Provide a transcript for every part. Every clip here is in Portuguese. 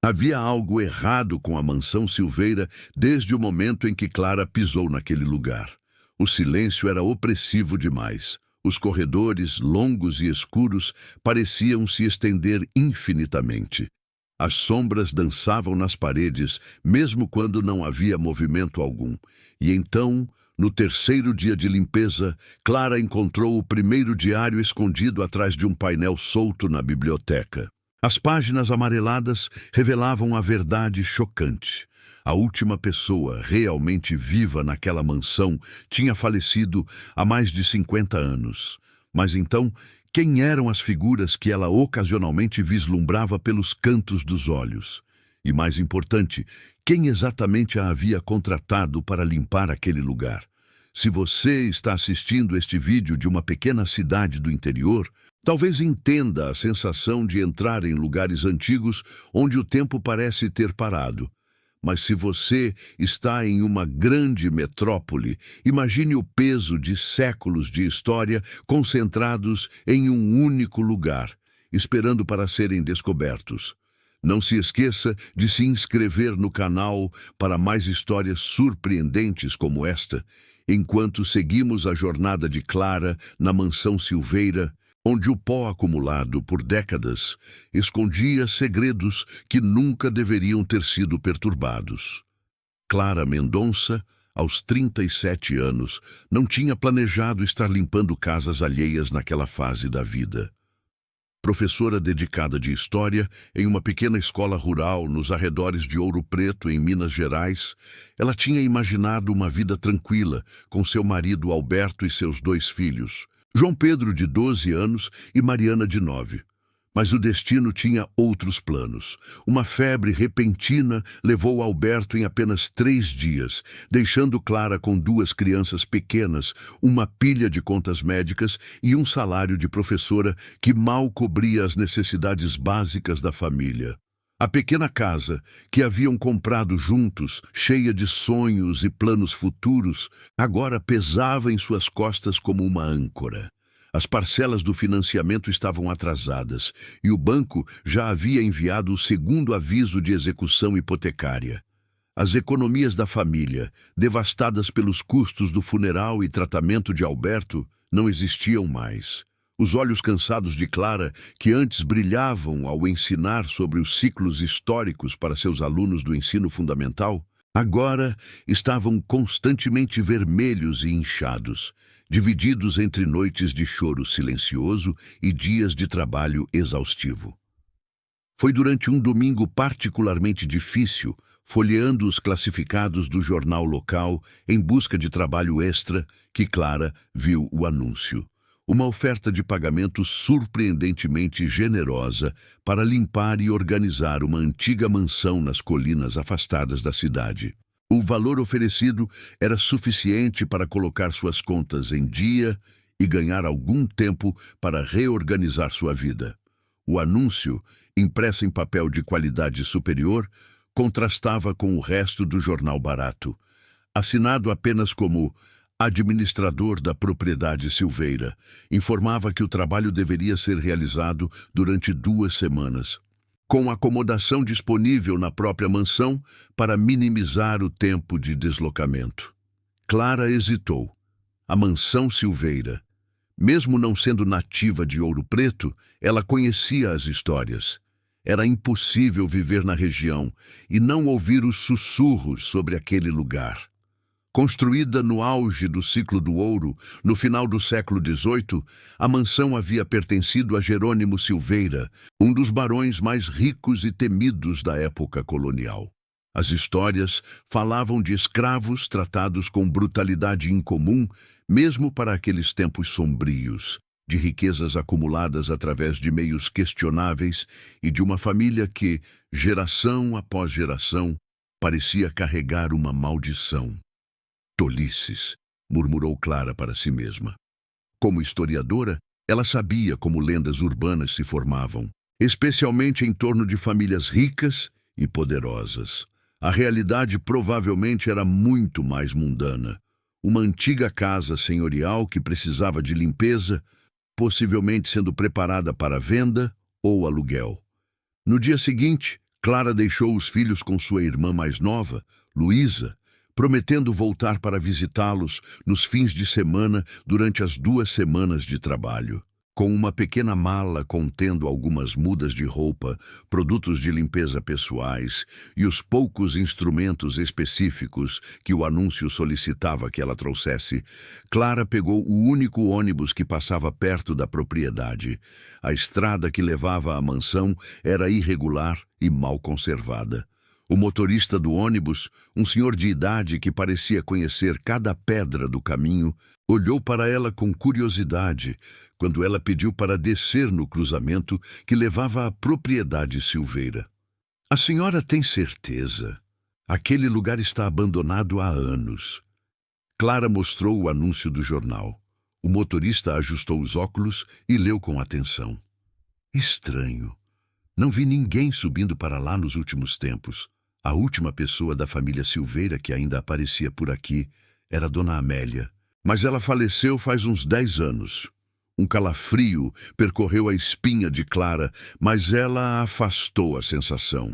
Havia algo errado com a mansão Silveira desde o momento em que Clara pisou naquele lugar. O silêncio era opressivo demais. Os corredores, longos e escuros, pareciam se estender infinitamente. As sombras dançavam nas paredes, mesmo quando não havia movimento algum. E então, no terceiro dia de limpeza, Clara encontrou o primeiro diário escondido atrás de um painel solto na biblioteca. As páginas amareladas revelavam a verdade chocante. A última pessoa realmente viva naquela mansão tinha falecido há mais de 50 anos. Mas então, quem eram as figuras que ela ocasionalmente vislumbrava pelos cantos dos olhos? E mais importante, quem exatamente a havia contratado para limpar aquele lugar? Se você está assistindo este vídeo de uma pequena cidade do interior, talvez entenda a sensação de entrar em lugares antigos onde o tempo parece ter parado. Mas se você está em uma grande metrópole, imagine o peso de séculos de história concentrados em um único lugar, esperando para serem descobertos. Não se esqueça de se inscrever no canal para mais histórias surpreendentes como esta, enquanto seguimos a jornada de Clara na mansão Silveira, onde o pó acumulado por décadas escondia segredos que nunca deveriam ter sido perturbados. Clara Mendonça, aos 37 anos, não tinha planejado estar limpando casas alheias naquela fase da vida. Professora dedicada de História em uma pequena escola rural nos arredores de Ouro Preto, em Minas Gerais, ela tinha imaginado uma vida tranquila com seu marido Alberto e seus 2 filhos, João Pedro, de 12 anos, e Mariana, de 9. Mas o destino tinha outros planos. Uma febre repentina levou Alberto em apenas 3 dias, deixando Clara com 2 crianças pequenas, uma pilha de contas médicas e um salário de professora que mal cobria as necessidades básicas da família. A pequena casa, que haviam comprado juntos, cheia de sonhos e planos futuros, agora pesava em suas costas como uma âncora. As parcelas do financiamento estavam atrasadas e o banco já havia enviado o segundo aviso de execução hipotecária. As economias da família, devastadas pelos custos do funeral e tratamento de Alberto, não existiam mais. Os olhos cansados de Clara, que antes brilhavam ao ensinar sobre os ciclos históricos para seus alunos do ensino fundamental, agora estavam constantemente vermelhos e inchados, divididos entre noites de choro silencioso e dias de trabalho exaustivo. Foi durante um domingo particularmente difícil, folheando os classificados do jornal local em busca de trabalho extra, que Clara viu o anúncio. Uma oferta de pagamento surpreendentemente generosa para limpar e organizar uma antiga mansão nas colinas afastadas da cidade. O valor oferecido era suficiente para colocar suas contas em dia e ganhar algum tempo para reorganizar sua vida. O anúncio, impresso em papel de qualidade superior, contrastava com o resto do jornal barato, assinado apenas como administrador da propriedade Silveira. Informava que o trabalho deveria ser realizado durante 2 semanas, com acomodação disponível na própria mansão para minimizar o tempo de deslocamento. Clara hesitou. A mansão Silveira. Mesmo não sendo nativa de Ouro Preto, ela conhecia as histórias. Era impossível viver na região e não ouvir os sussurros sobre aquele lugar. Construída no auge do ciclo do ouro, no final do século XVIII, a mansão havia pertencido a Jerônimo Silveira, um dos barões mais ricos e temidos da época colonial. As histórias falavam de escravos tratados com brutalidade incomum, mesmo para aqueles tempos sombrios, de riquezas acumuladas através de meios questionáveis e de uma família que, geração após geração, parecia carregar uma maldição. Tolices, murmurou Clara para si mesma. Como historiadora, ela sabia como lendas urbanas se formavam, especialmente em torno de famílias ricas e poderosas. A realidade provavelmente era muito mais mundana. Uma antiga casa senhorial que precisava de limpeza, possivelmente sendo preparada para venda ou aluguel. No dia seguinte, Clara deixou os filhos com sua irmã mais nova, Luísa, prometendo voltar para visitá-los nos fins de semana durante as 2 semanas de trabalho. Com uma pequena mala contendo algumas mudas de roupa, produtos de limpeza pessoais e os poucos instrumentos específicos que o anúncio solicitava que ela trouxesse, Clara pegou o único ônibus que passava perto da propriedade. A estrada que levava à mansão era irregular e mal conservada. O motorista do ônibus, um senhor de idade que parecia conhecer cada pedra do caminho, olhou para ela com curiosidade quando ela pediu para descer no cruzamento que levava à propriedade Silveira. "A senhora tem certeza? Aquele lugar está abandonado há anos." Clara mostrou o anúncio do jornal. O motorista ajustou os óculos e leu com atenção. "Estranho. Não vi ninguém subindo para lá nos últimos tempos. A última pessoa da família Silveira que ainda aparecia por aqui era Dona Amélia. Mas ela faleceu faz uns 10 anos. Um calafrio percorreu a espinha de Clara, mas ela afastou a sensação.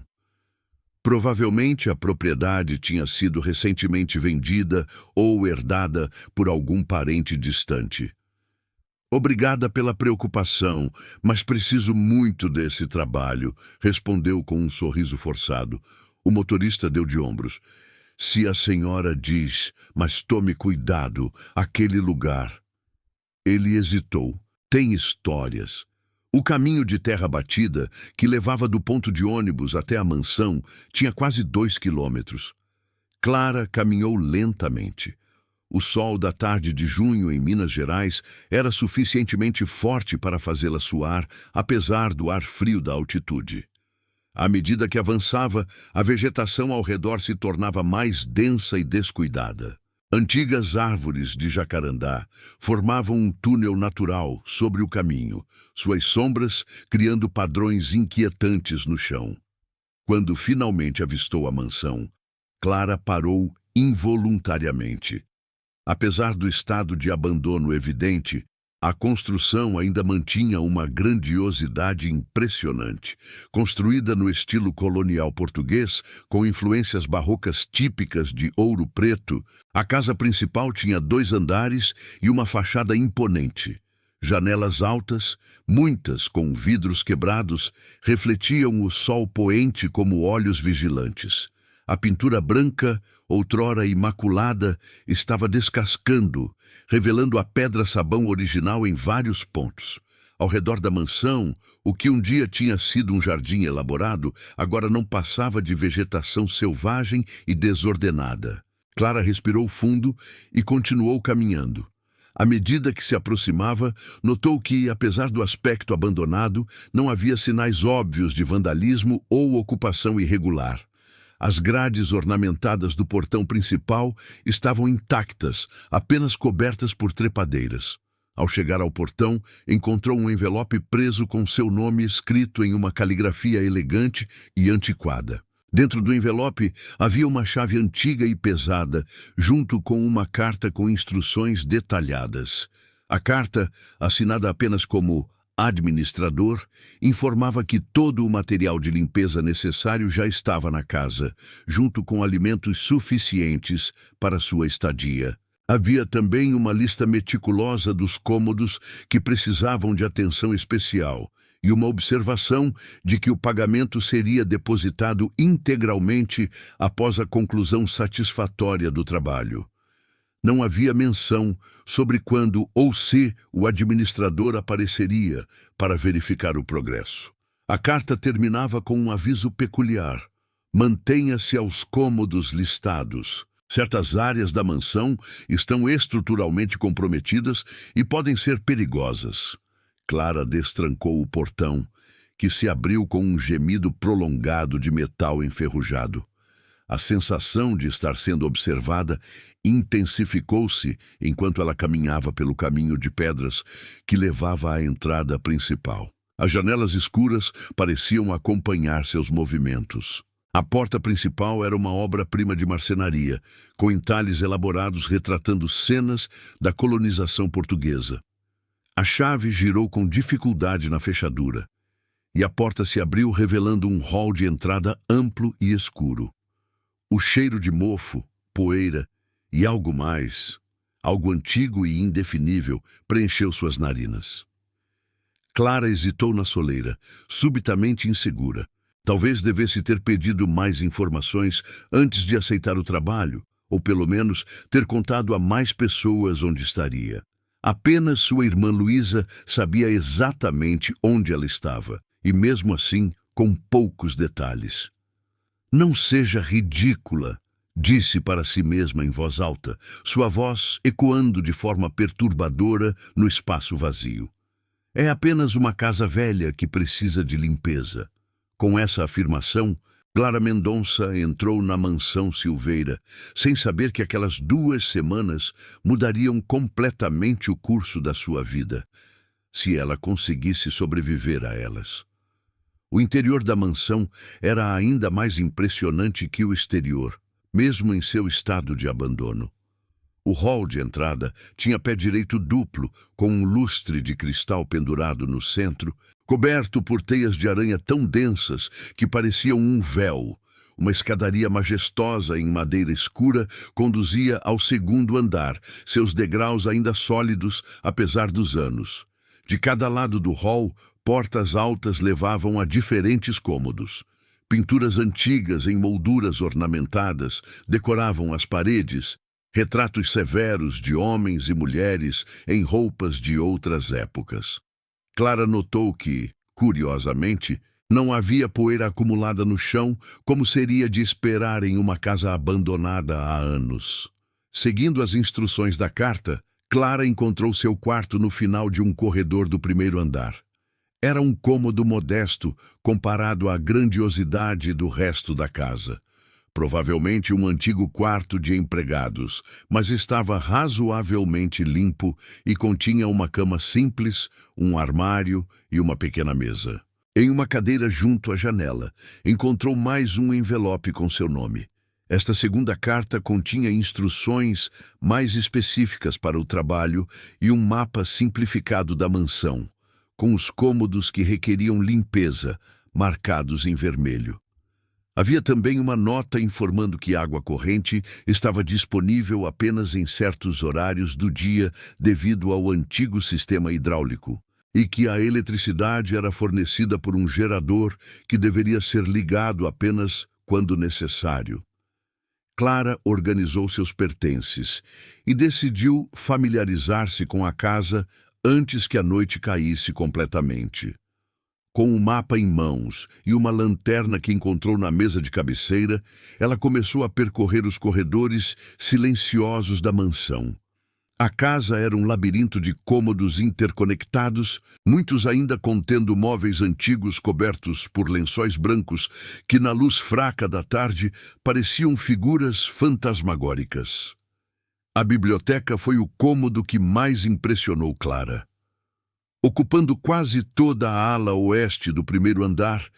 Provavelmente a propriedade tinha sido recentemente vendida ou herdada por algum parente distante. "Obrigada pela preocupação, mas preciso muito desse trabalho", respondeu com um sorriso forçado. O motorista deu de ombros. "Se a senhora diz, mas tome cuidado, aquele lugar." Ele hesitou. "Tem histórias." O caminho de terra batida, que levava do ponto de ônibus até a mansão, tinha quase 2 quilômetros. Clara caminhou lentamente. O sol da tarde de junho em Minas Gerais era suficientemente forte para fazê-la suar, apesar do ar frio da altitude. À medida que avançava, a vegetação ao redor se tornava mais densa e descuidada. Antigas árvores de jacarandá formavam um túnel natural sobre o caminho, suas sombras criando padrões inquietantes no chão. Quando finalmente avistou a mansão, Clara parou involuntariamente. Apesar do estado de abandono evidente, a construção ainda mantinha uma grandiosidade impressionante. Construída no estilo colonial português, com influências barrocas típicas de Ouro Preto, a casa principal tinha 2 andares e uma fachada imponente. Janelas altas, muitas com vidros quebrados, refletiam o sol poente como olhos vigilantes. A pintura branca, outrora imaculada, estava descascando, revelando a pedra-sabão original em vários pontos. Ao redor da mansão, o que um dia tinha sido um jardim elaborado, agora não passava de vegetação selvagem e desordenada. Clara respirou fundo e continuou caminhando. À medida que se aproximava, notou que, apesar do aspecto abandonado, não havia sinais óbvios de vandalismo ou ocupação irregular. As grades ornamentadas do portão principal estavam intactas, apenas cobertas por trepadeiras. Ao chegar ao portão, encontrou um envelope preso com seu nome escrito em uma caligrafia elegante e antiquada. Dentro do envelope havia uma chave antiga e pesada, junto com uma carta com instruções detalhadas. A carta, assinada apenas como administrador, informava que todo o material de limpeza necessário já estava na casa, junto com alimentos suficientes para sua estadia. Havia também uma lista meticulosa dos cômodos que precisavam de atenção especial e uma observação de que o pagamento seria depositado integralmente após a conclusão satisfatória do trabalho. Não havia menção sobre quando ou se o administrador apareceria para verificar o progresso. A carta terminava com um aviso peculiar: mantenha-se aos cômodos listados. Certas áreas da mansão estão estruturalmente comprometidas e podem ser perigosas. Clara destrancou o portão, que se abriu com um gemido prolongado de metal enferrujado. A sensação de estar sendo observada intensificou-se enquanto ela caminhava pelo caminho de pedras que levava à entrada principal. As janelas escuras pareciam acompanhar seus movimentos. A porta principal era uma obra-prima de marcenaria, com entalhes elaborados retratando cenas da colonização portuguesa. A chave girou com dificuldade na fechadura. e a porta se abriu revelando um hall de entrada amplo e escuro. O cheiro de mofo, poeira e algo mais, algo antigo e indefinível, preencheu suas narinas. Clara hesitou na soleira, subitamente insegura. Talvez devesse ter pedido mais informações antes de aceitar o trabalho, ou pelo menos ter contado a mais pessoas onde estaria. Apenas sua irmã Luísa sabia exatamente onde ela estava, e mesmo assim, com poucos detalhes. Não seja ridícula, disse para si mesma em voz alta, sua voz ecoando de forma perturbadora no espaço vazio. É apenas uma casa velha que precisa de limpeza. Com essa afirmação, Clara Mendonça entrou na mansão Silveira, sem saber que aquelas 2 semanas mudariam completamente o curso da sua vida, se ela conseguisse sobreviver a elas. O interior da mansão era ainda mais impressionante que o exterior, mesmo em seu estado de abandono. O hall de entrada tinha pé direito duplo, com um lustre de cristal pendurado no centro, coberto por teias de aranha tão densas que pareciam um véu. Uma escadaria majestosa em madeira escura conduzia ao 2º andar, seus degraus ainda sólidos apesar dos anos. De cada lado do hall, portas altas levavam a diferentes cômodos. Pinturas antigas em molduras ornamentadas decoravam as paredes, retratos severos de homens e mulheres em roupas de outras épocas. Clara notou que, curiosamente, não havia poeira acumulada no chão, como seria de esperar em uma casa abandonada há anos. Seguindo as instruções da carta, Clara encontrou seu quarto no final de um corredor do 1º andar. Era um cômodo modesto comparado à grandiosidade do resto da casa. Provavelmente um antigo quarto de empregados, mas estava razoavelmente limpo e continha uma cama simples, um armário e uma pequena mesa. Em uma cadeira junto à janela, encontrou mais um envelope com seu nome. Esta 2ª carta continha instruções mais específicas para o trabalho e um mapa simplificado da mansão, com os cômodos que requeriam limpeza, marcados em vermelho. Havia também uma nota informando que água corrente estava disponível apenas em certos horários do dia devido ao antigo sistema hidráulico, e que a eletricidade era fornecida por um gerador que deveria ser ligado apenas quando necessário. Clara organizou seus pertences e decidiu familiarizar-se com a casa antes que a noite caísse completamente. Com o mapa em mãos e uma lanterna que encontrou na mesa de cabeceira, ela começou a percorrer os corredores silenciosos da mansão. A casa era um labirinto de cômodos interconectados, muitos ainda contendo móveis antigos cobertos por lençóis brancos que, na luz fraca da tarde, pareciam figuras fantasmagóricas. A biblioteca foi o cômodo que mais impressionou Clara. Ocupando quase toda a ala oeste do 1º andar,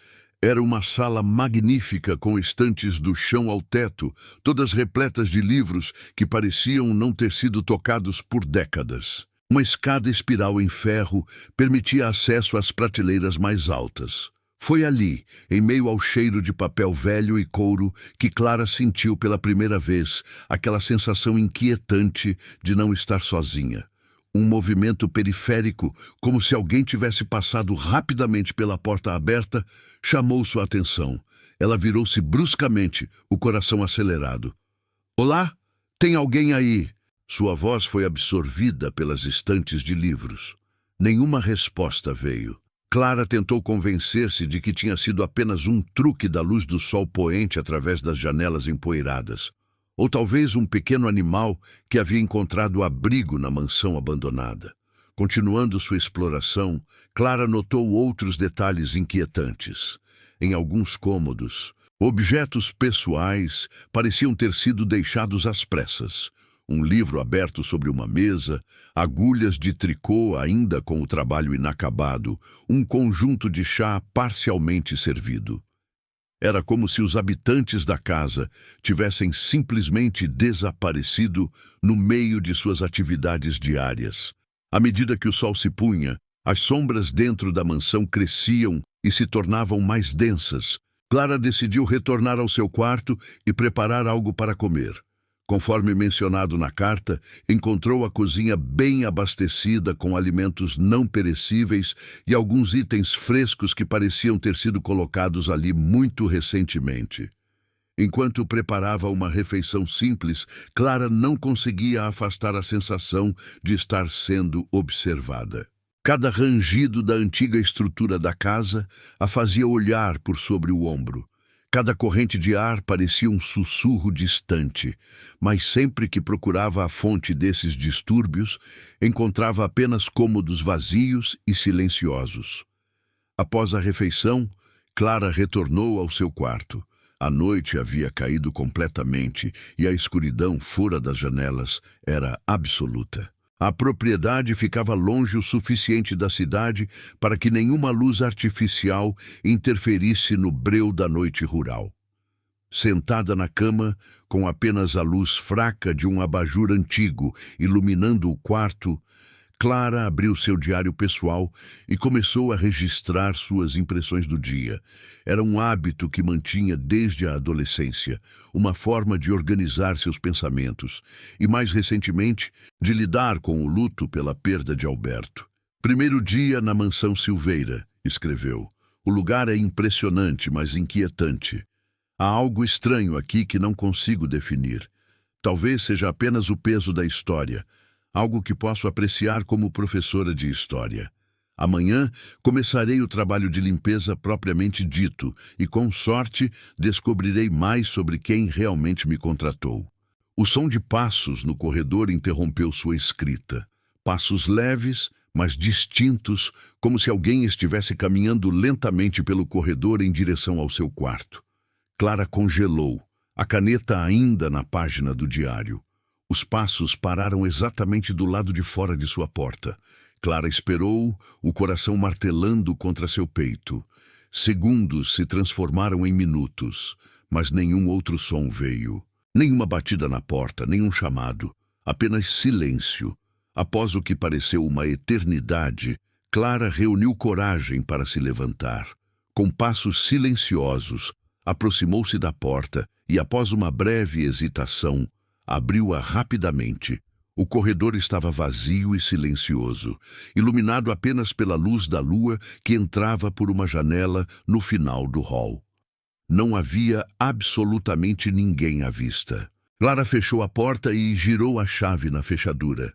era uma sala magnífica com estantes do chão ao teto, todas repletas de livros que pareciam não ter sido tocados por décadas. Uma escada espiral em ferro permitia acesso às prateleiras mais altas. Foi ali, em meio ao cheiro de papel velho e couro, que Clara sentiu pela primeira vez aquela sensação inquietante de não estar sozinha. Um movimento periférico, como se alguém tivesse passado rapidamente pela porta aberta, chamou sua atenção. Ela virou-se bruscamente, o coração acelerado. "Olá? Tem alguém aí?" Sua voz foi absorvida pelas estantes de livros. Nenhuma resposta veio. Clara tentou convencer-se de que tinha sido apenas um truque da luz do sol poente através das janelas empoeiradas. Ou talvez um pequeno animal que havia encontrado abrigo na mansão abandonada. Continuando sua exploração, Clara notou outros detalhes inquietantes. Em alguns cômodos, objetos pessoais pareciam ter sido deixados às pressas. Um livro aberto sobre uma mesa, agulhas de tricô ainda com o trabalho inacabado, um conjunto de chá parcialmente servido. Era como se os habitantes da casa tivessem simplesmente desaparecido no meio de suas atividades diárias. À medida que o sol se punha, as sombras dentro da mansão cresciam e se tornavam mais densas. Clara decidiu retornar ao seu quarto e preparar algo para comer. Conforme mencionado na carta, encontrou a cozinha bem abastecida com alimentos não perecíveis e alguns itens frescos que pareciam ter sido colocados ali muito recentemente. Enquanto preparava uma refeição simples, Clara não conseguia afastar a sensação de estar sendo observada. Cada rangido da antiga estrutura da casa a fazia olhar por sobre o ombro. Cada corrente de ar parecia um sussurro distante, mas sempre que procurava a fonte desses distúrbios, encontrava apenas cômodos vazios e silenciosos. Após a refeição, Clara retornou ao seu quarto. A noite havia caído completamente e a escuridão fora das janelas era absoluta. A propriedade ficava longe o suficiente da cidade para que nenhuma luz artificial interferisse no breu da noite rural. Sentada na cama, com apenas a luz fraca de um abajur antigo iluminando o quarto, Clara abriu seu diário pessoal e começou a registrar suas impressões do dia. Era um hábito que mantinha desde a adolescência, uma forma de organizar seus pensamentos e, mais recentemente, de lidar com o luto pela perda de Alberto. Primeiro dia na mansão Silveira, escreveu. O lugar é impressionante, mas inquietante. Há algo estranho aqui que não consigo definir. Talvez seja apenas o peso da história, algo que posso apreciar como professora de história. Amanhã começarei o trabalho de limpeza propriamente dito e, com sorte, descobrirei mais sobre quem realmente me contratou. O som de passos no corredor interrompeu sua escrita. Passos leves, mas distintos, como se alguém estivesse caminhando lentamente pelo corredor em direção ao seu quarto. Clara congelou, a caneta ainda na página do diário. Os passos pararam exatamente do lado de fora de sua porta. Clara esperou, o coração martelando contra seu peito. Segundos se transformaram em minutos, mas nenhum outro som veio. Nenhuma batida na porta, nenhum chamado. Apenas silêncio. Após o que pareceu uma eternidade, Clara reuniu coragem para se levantar. Com passos silenciosos, aproximou-se da porta e, após uma breve hesitação, abriu-a rapidamente. O corredor estava vazio e silencioso, iluminado apenas pela luz da lua que entrava por uma janela no final do hall. Não havia absolutamente ninguém à vista. Clara fechou a porta e girou a chave na fechadura.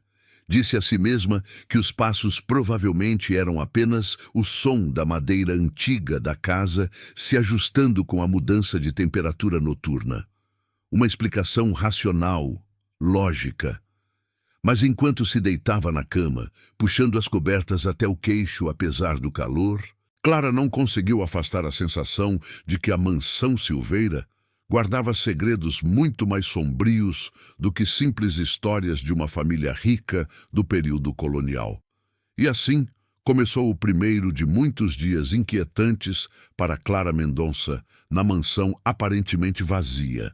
Disse a si mesma que os passos provavelmente eram apenas o som da madeira antiga da casa se ajustando com a mudança de temperatura noturna. Uma explicação racional, lógica. Mas enquanto se deitava na cama, puxando as cobertas até o queixo apesar do calor, Clara não conseguiu afastar a sensação de que a mansão Silveira guardava segredos muito mais sombrios do que simples histórias de uma família rica do período colonial. E assim começou o primeiro de muitos dias inquietantes para Clara Mendonça na mansão aparentemente vazia.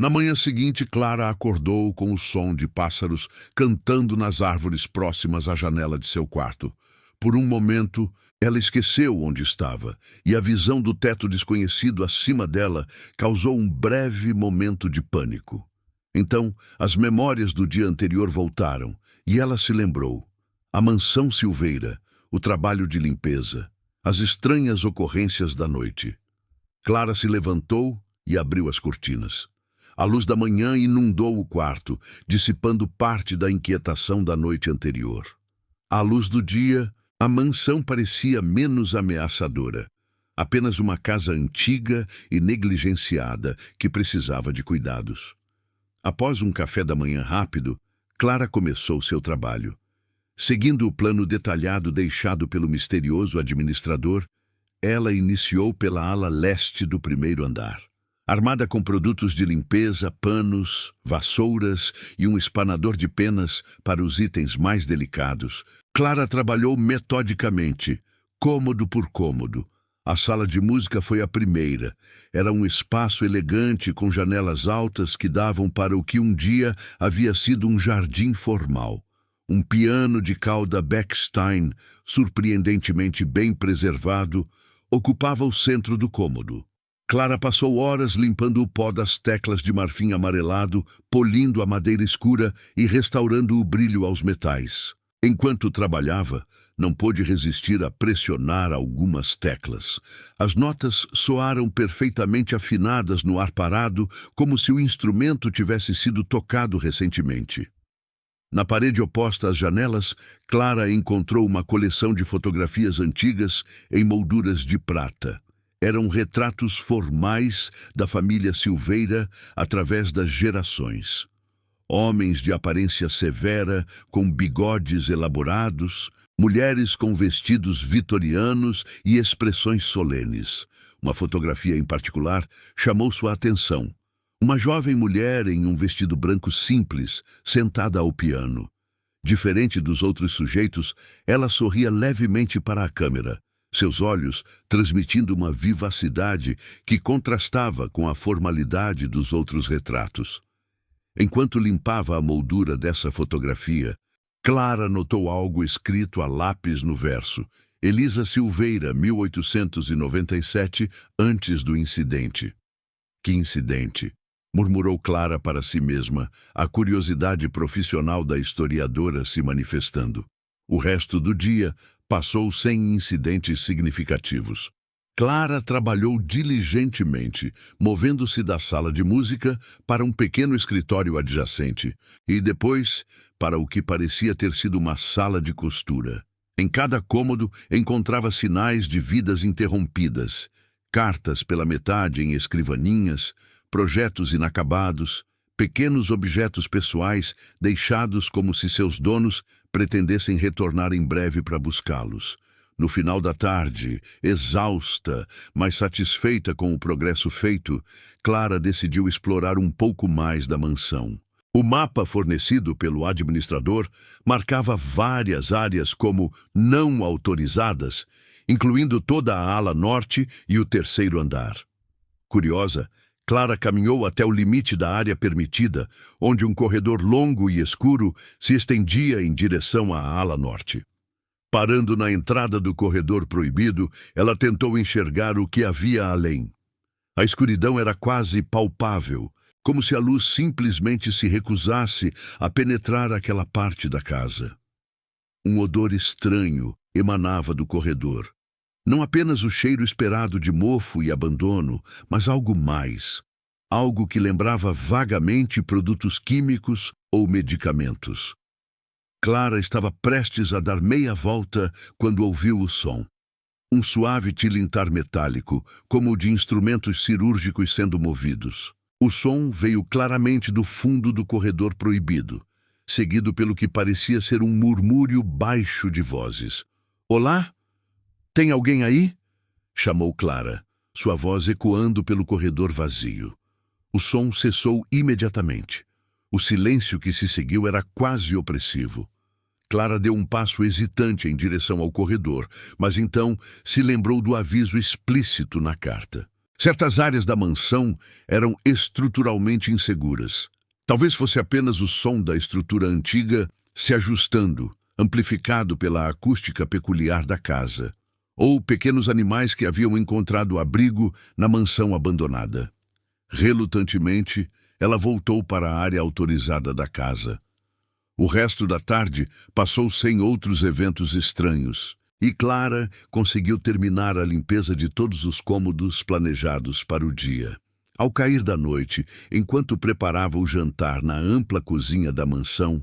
Na manhã seguinte, Clara acordou com o som de pássaros cantando nas árvores próximas à janela de seu quarto. Por um momento, ela esqueceu onde estava, e a visão do teto desconhecido acima dela causou um breve momento de pânico. Então, as memórias do dia anterior voltaram, e ela se lembrou. A mansão Silveira, o trabalho de limpeza, as estranhas ocorrências da noite. Clara se levantou e abriu as cortinas. A luz da manhã inundou o quarto, dissipando parte da inquietação da noite anterior. À luz do dia, a mansão parecia menos ameaçadora. Apenas uma casa antiga e negligenciada que precisava de cuidados. Após um café da manhã rápido, Clara começou seu trabalho. Seguindo o plano detalhado deixado pelo misterioso administrador, ela iniciou pela ala leste do primeiro andar. Armada com produtos de limpeza, panos, vassouras e um espanador de penas para os itens mais delicados, Clara trabalhou metodicamente, cômodo por cômodo. A sala de música foi a primeira. Era um espaço elegante com janelas altas que davam para o que um dia havia sido um jardim formal. Um piano de cauda Bechstein, surpreendentemente bem preservado, ocupava o centro do cômodo. Clara passou horas limpando o pó das teclas de marfim amarelado, polindo a madeira escura e restaurando o brilho aos metais. Enquanto trabalhava, não pôde resistir a pressionar algumas teclas. As notas soaram perfeitamente afinadas no ar parado, como se o instrumento tivesse sido tocado recentemente. Na parede oposta às janelas, Clara encontrou uma coleção de fotografias antigas em molduras de prata. Eram retratos formais da família Silveira através das gerações. Homens de aparência severa, com bigodes elaborados, mulheres com vestidos vitorianos e expressões solenes. Uma fotografia em particular chamou sua atenção. Uma jovem mulher em um vestido branco simples, sentada ao piano. Diferente dos outros sujeitos, ela sorria levemente para a câmera, seus olhos transmitindo uma vivacidade que contrastava com a formalidade dos outros retratos. Enquanto limpava a moldura dessa fotografia, Clara notou algo escrito a lápis no verso: Elisa Silveira, 1897, antes do incidente. Que incidente? Murmurou Clara para si mesma, a curiosidade profissional da historiadora se manifestando. O resto do dia passou sem incidentes significativos. Clara trabalhou diligentemente, movendo-se da sala de música para um pequeno escritório adjacente e depois para o que parecia ter sido uma sala de costura. Em cada cômodo encontrava sinais de vidas interrompidas, cartas pela metade em escrivaninhas, projetos inacabados, pequenos objetos pessoais deixados como se seus donos pretendessem retornar em breve para buscá-los. No final da tarde, exausta, mas satisfeita com o progresso feito, Clara decidiu explorar um pouco mais da mansão. O mapa fornecido pelo administrador marcava várias áreas como não autorizadas, incluindo toda a ala norte e o terceiro andar. Curiosa, Clara caminhou até o limite da área permitida, onde um corredor longo e escuro se estendia em direção à ala norte. Parando na entrada do corredor proibido, ela tentou enxergar o que havia além. A escuridão era quase palpável, como se a luz simplesmente se recusasse a penetrar aquela parte da casa. Um odor estranho emanava do corredor. Não apenas o cheiro esperado de mofo e abandono, mas algo mais. Algo que lembrava vagamente produtos químicos ou medicamentos. Clara estava prestes a dar meia volta quando ouviu o som. Um suave tilintar metálico, como o de instrumentos cirúrgicos sendo movidos. O som veio claramente do fundo do corredor proibido, seguido pelo que parecia ser um murmúrio baixo de vozes. "Olá? Tem alguém aí?" chamou Clara, sua voz ecoando pelo corredor vazio. O som cessou imediatamente. O silêncio que se seguiu era quase opressivo. Clara deu um passo hesitante em direção ao corredor, mas então se lembrou do aviso explícito na carta. Certas áreas da mansão eram estruturalmente inseguras. Talvez fosse apenas o som da estrutura antiga se ajustando, amplificado pela acústica peculiar da casa, ou pequenos animais que haviam encontrado abrigo na mansão abandonada. Relutantemente, ela voltou para a área autorizada da casa. O resto da tarde passou sem outros eventos estranhos, e Clara conseguiu terminar a limpeza de todos os cômodos planejados para o dia. Ao cair da noite, enquanto preparava o jantar na ampla cozinha da mansão,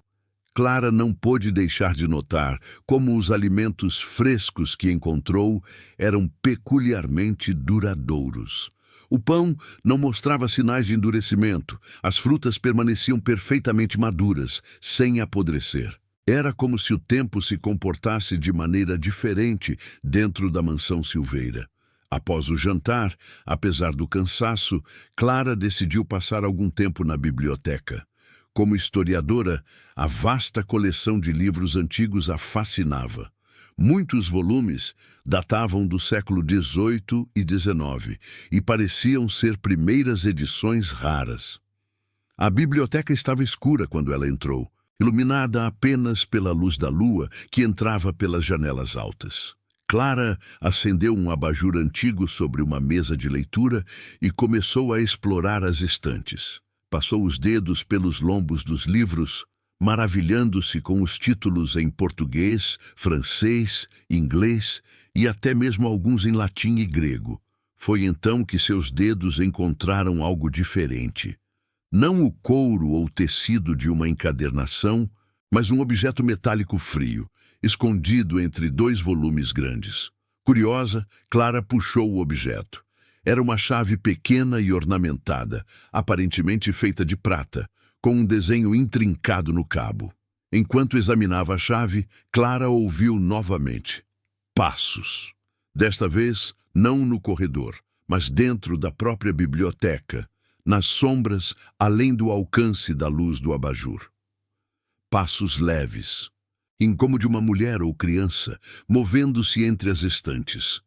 Clara não pôde deixar de notar como os alimentos frescos que encontrou eram peculiarmente duradouros. O pão não mostrava sinais de endurecimento, as frutas permaneciam perfeitamente maduras, sem apodrecer. Era como se o tempo se comportasse de maneira diferente dentro da mansão Silveira. Após o jantar, apesar do cansaço, Clara decidiu passar algum tempo na biblioteca. Como historiadora, a vasta coleção de livros antigos a fascinava. Muitos volumes datavam do século XVIII e XIX e pareciam ser primeiras edições raras. A biblioteca estava escura quando ela entrou, iluminada apenas pela luz da lua que entrava pelas janelas altas. Clara acendeu um abajur antigo sobre uma mesa de leitura e começou a explorar as estantes. Passou os dedos pelos lombos dos livros, maravilhando-se com os títulos em português, francês, inglês e até mesmo alguns em latim e grego. Foi então que seus dedos encontraram algo diferente. Não o couro ou tecido de uma encadernação, mas um objeto metálico frio, escondido entre dois volumes grandes. Curiosa, Clara puxou o objeto. Era uma chave pequena e ornamentada, aparentemente feita de prata, com um desenho intrincado no cabo. Enquanto examinava a chave, Clara ouviu novamente passos. Desta vez, não no corredor, mas dentro da própria biblioteca, nas sombras, além do alcance da luz do abajur. Passos leves, como de uma mulher ou criança, movendo-se entre as estantes.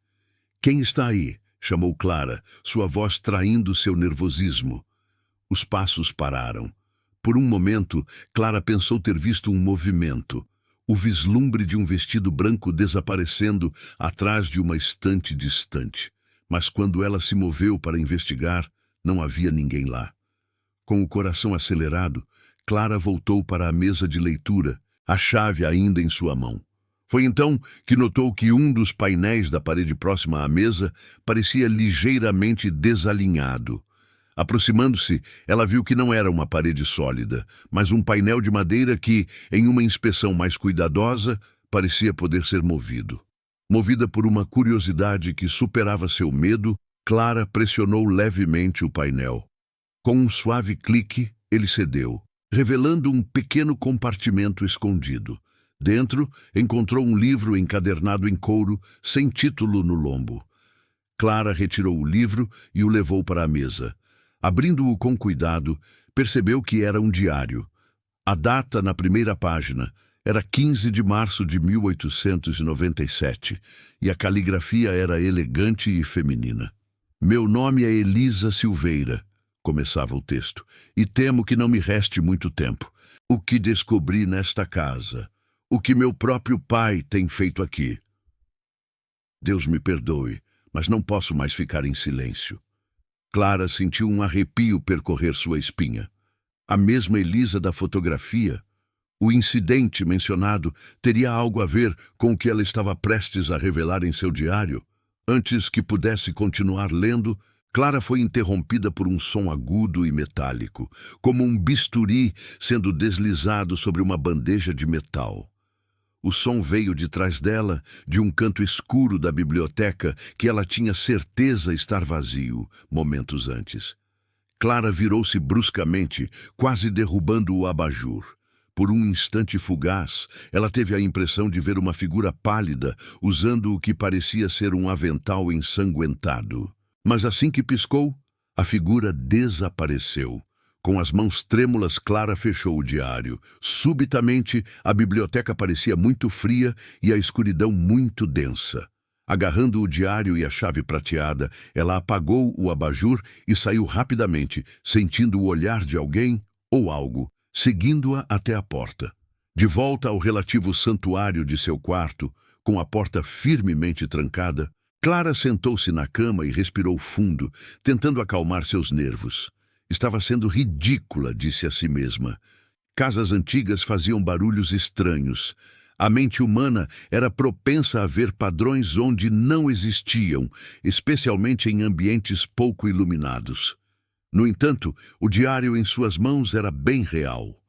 "Quem está aí?" chamou Clara, sua voz traindo seu nervosismo. Os passos pararam. Por um momento, Clara pensou ter visto um movimento, o vislumbre de um vestido branco desaparecendo atrás de uma estante distante. Mas quando ela se moveu para investigar, não havia ninguém lá. Com o coração acelerado, Clara voltou para a mesa de leitura, a chave ainda em sua mão. Foi então que notou que um dos painéis da parede próxima à mesa parecia ligeiramente desalinhado. Aproximando-se, ela viu que não era uma parede sólida, mas um painel de madeira que, em uma inspeção mais cuidadosa, parecia poder ser movido. Movida por uma curiosidade que superava seu medo, Clara pressionou levemente o painel. Com um suave clique, ele cedeu, revelando um pequeno compartimento escondido. Dentro, encontrou um livro encadernado em couro, sem título no lombo. Clara retirou o livro e o levou para a mesa. Abrindo-o com cuidado, percebeu que era um diário. A data na primeira página era 15 de março de 1897, e a caligrafia era elegante e feminina. "Meu nome é Elisa Silveira", começava o texto, "e temo que não me reste muito tempo. O que descobri nesta casa, o que meu próprio pai tem feito aqui. Deus me perdoe, mas não posso mais ficar em silêncio." Clara sentiu um arrepio percorrer sua espinha. A mesma Elisa da fotografia. O incidente mencionado teria algo a ver com o que ela estava prestes a revelar em seu diário? Antes que pudesse continuar lendo, Clara foi interrompida por um som agudo e metálico, como um bisturi sendo deslizado sobre uma bandeja de metal. O som veio de trás dela, de um canto escuro da biblioteca que ela tinha certeza estar vazio, momentos antes. Clara virou-se bruscamente, quase derrubando o abajur. Por um instante fugaz, ela teve a impressão de ver uma figura pálida, usando o que parecia ser um avental ensanguentado. Mas assim que piscou, a figura desapareceu. Com as mãos trêmulas, Clara fechou o diário. Subitamente, a biblioteca parecia muito fria e a escuridão muito densa. Agarrando o diário e a chave prateada, ela apagou o abajur e saiu rapidamente, sentindo o olhar de alguém ou algo, seguindo-a até a porta. De volta ao relativo santuário de seu quarto, com a porta firmemente trancada, Clara sentou-se na cama e respirou fundo, tentando acalmar seus nervos. Estava sendo ridícula, disse a si mesma. Casas antigas faziam barulhos estranhos. A mente humana era propensa a ver padrões onde não existiam, especialmente em ambientes pouco iluminados. No entanto, o diário em suas mãos era bem real.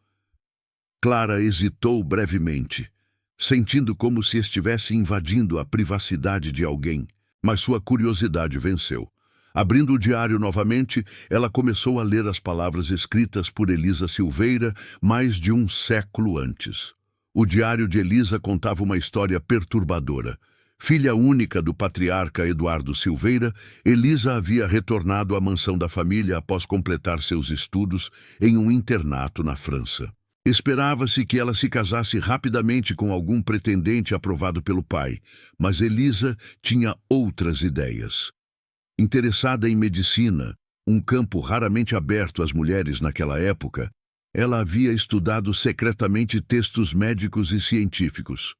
Clara hesitou brevemente, sentindo como se estivesse invadindo a privacidade de alguém, mas sua curiosidade venceu. Abrindo o diário novamente, ela começou a ler as palavras escritas por Elisa Silveira mais de um século antes. O diário de Elisa contava uma história perturbadora. Filha única do patriarca Eduardo Silveira, Elisa havia retornado à mansão da família após completar seus estudos em um internato na França. Esperava-se que ela se casasse rapidamente com algum pretendente aprovado pelo pai, mas Elisa tinha outras ideias. Interessada em medicina, um campo raramente aberto às mulheres naquela época, ela havia estudado secretamente textos médicos e científicos.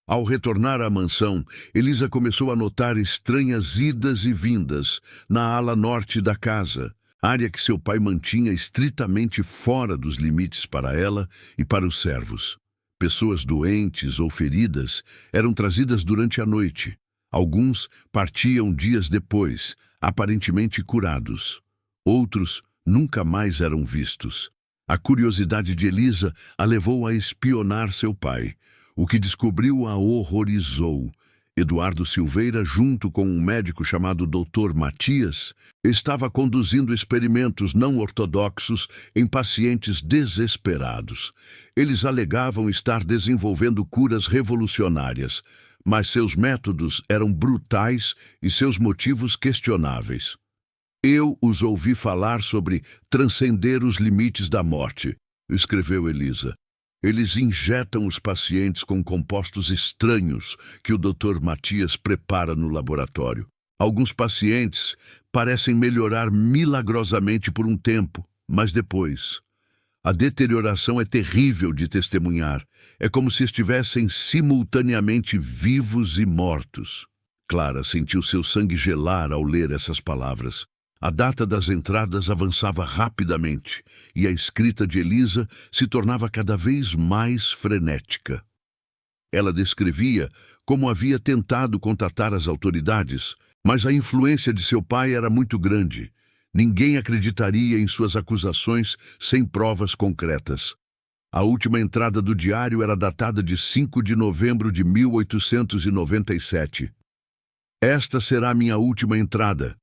Ao retornar à mansão, Elisa começou a notar estranhas idas e vindas na ala norte da casa, área que seu pai mantinha estritamente fora dos limites para ela e para os servos. Pessoas doentes ou feridas eram trazidas durante a noite. Alguns partiam dias depois, aparentemente curados. Outros nunca mais eram vistos. A curiosidade de Elisa a levou a espionar seu pai. O que descobriu a horrorizou. Eduardo Silveira, junto com um médico chamado Dr. Matias, estava conduzindo experimentos não ortodoxos em pacientes desesperados. Eles alegavam estar desenvolvendo curas revolucionárias, mas seus métodos eram brutais e seus motivos questionáveis. Eu os ouvi falar sobre transcender os limites da morte, escreveu Elisa. Eles injetam os pacientes com compostos estranhos que o Dr. Matias prepara no laboratório. Alguns pacientes parecem melhorar milagrosamente por um tempo, mas depois a deterioração é terrível de testemunhar. É como se estivessem simultaneamente vivos e mortos. Clara sentiu seu sangue gelar ao ler essas palavras. A data das entradas avançava rapidamente e a escrita de Elisa se tornava cada vez mais frenética. Ela descrevia como havia tentado contatar as autoridades, mas a influência de seu pai era muito grande. Ninguém acreditaria em suas acusações sem provas concretas. A última entrada do diário era datada de 5 de novembro de 1897. Esta será minha última entrada.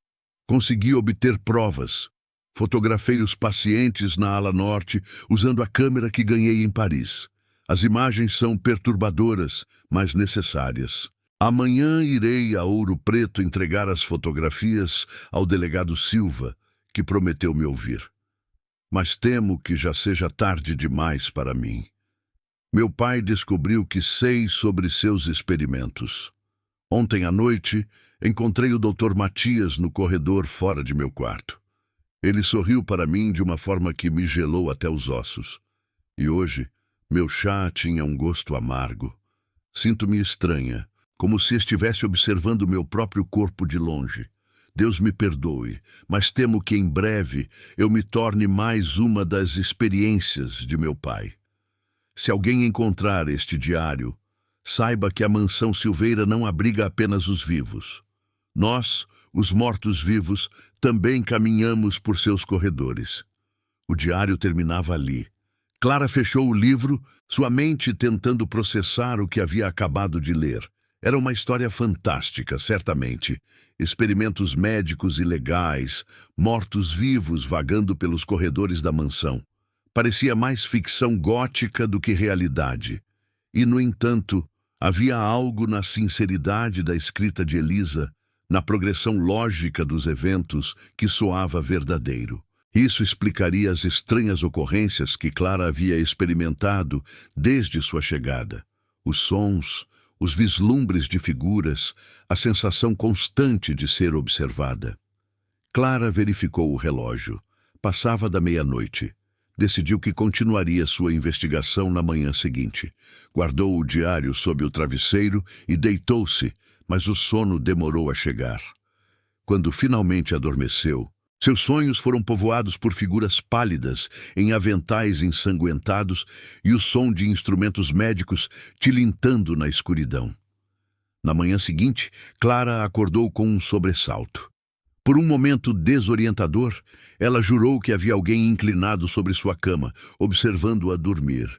Consegui obter provas. Fotografei os pacientes na ala norte usando a câmera que ganhei em Paris. As imagens são perturbadoras, mas necessárias. Amanhã irei a Ouro Preto entregar as fotografias ao delegado Silva, que prometeu me ouvir. Mas temo que já seja tarde demais para mim. Meu pai descobriu que sei sobre seus experimentos. Ontem à noite, encontrei o Dr. Matias no corredor fora de meu quarto. Ele sorriu para mim de uma forma que me gelou até os ossos. E hoje, meu chá tinha um gosto amargo. Sinto-me estranha, como se estivesse observando meu próprio corpo de longe. Deus me perdoe, mas temo que em breve eu me torne mais uma das experiências de meu pai. Se alguém encontrar este diário, saiba que a mansão Silveira não abriga apenas os vivos. Nós, os mortos-vivos, também caminhamos por seus corredores. O diário terminava ali. Clara fechou o livro, sua mente tentando processar o que havia acabado de ler. Era uma história fantástica, certamente. Experimentos médicos ilegais, mortos-vivos vagando pelos corredores da mansão. Parecia mais ficção gótica do que realidade. E, no entanto, havia algo na sinceridade da escrita de Elisa, na progressão lógica dos eventos, que soava verdadeiro. Isso explicaria as estranhas ocorrências que Clara havia experimentado desde sua chegada. Os sons, os vislumbres de figuras, a sensação constante de ser observada. Clara verificou o relógio. Passava da meia-noite. Decidiu que continuaria sua investigação na manhã seguinte. Guardou o diário sob o travesseiro e deitou-se, mas o sono demorou a chegar. Quando finalmente adormeceu, seus sonhos foram povoados por figuras pálidas, em aventais ensanguentados e o som de instrumentos médicos tilintando na escuridão. Na manhã seguinte, Clara acordou com um sobressalto. Por um momento desorientador, ela jurou que havia alguém inclinado sobre sua cama, observando-a dormir.